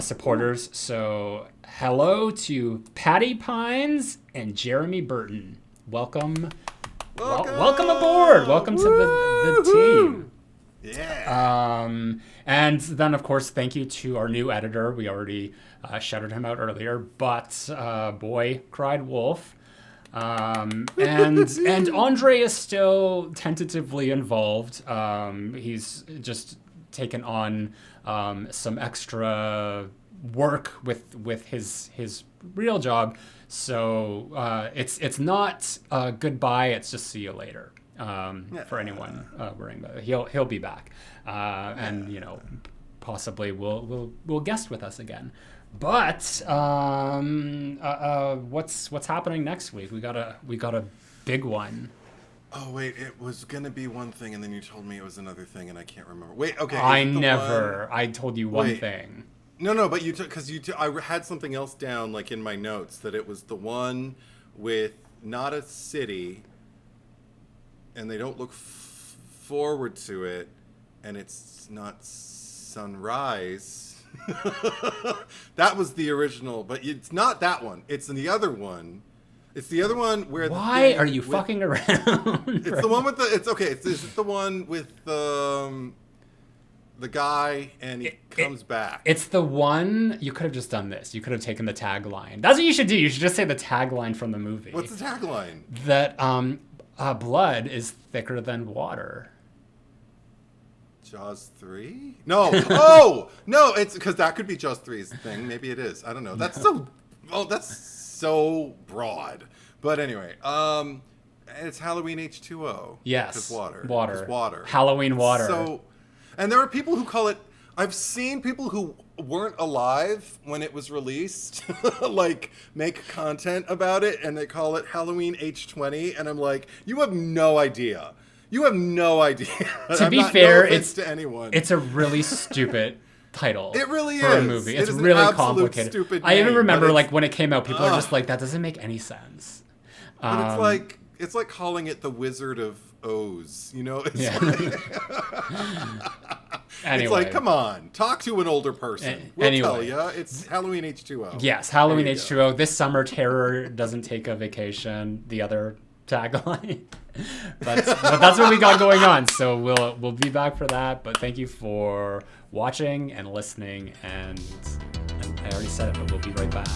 supporters. So hello to Patty Pines and Jeremy Burton. Welcome aboard. Welcome to the team. Yeah. And then, of course, thank you to our new editor. We already shouted him out earlier, but boy cried wolf. And Andre is still tentatively involved. He's just taken on some extra work with his real job. So it's not goodbye. It's just see you later. For anyone worrying about it, he'll be back, and you know, possibly will guest with us again. But what's happening next week? We got a big one. Oh wait, it was gonna be one thing, and then you told me it was another thing, and I can't remember. Wait, okay. I told you one thing. No, but you took I had something else down, like in my notes, that it was the one with not a city, and they don't look forward to it, and it's not sunrise. That was the original, but it's not that one. It's the other one. It's the other one where. Why are you fucking around? It's the one with the. It's okay. Is it the one with the the guy, and he comes back. It's the one, you could have just done this. You could have taken the tagline. That's what you should do. You should just say the tagline from the movie. What's the tagline? That blood is thicker than water. Jaws 3? No. Oh! No, it's because that could be Jaws 3's thing. Maybe it is. I don't know. That's so broad. But anyway, it's Halloween H2O. Yes. It's water. Water. It's water. Halloween water. So, and there are people who call it, I've seen people who weren't alive when it was released, like, make content about it, and they call it Halloween H20, and I'm like, you have no idea. You have no idea. To be fair, to anyone. It's a really stupid title. It really for is. a movie. It It's is an really absolute complicated. stupid I even name, remember, but like, when it came out, people are just like, that doesn't make any sense. But it's like calling it the Wizard of Oz, you know? It's Anyway. It's like, come on, talk to an older person. We'll anyway. tell you. It's Halloween H2O. Yes, Halloween H2O. This summer, terror doesn't take a vacation. The other tagline. but that's what we got going on. So we'll be back for that. But thank you for watching and listening. And I already said it, but we'll be right back.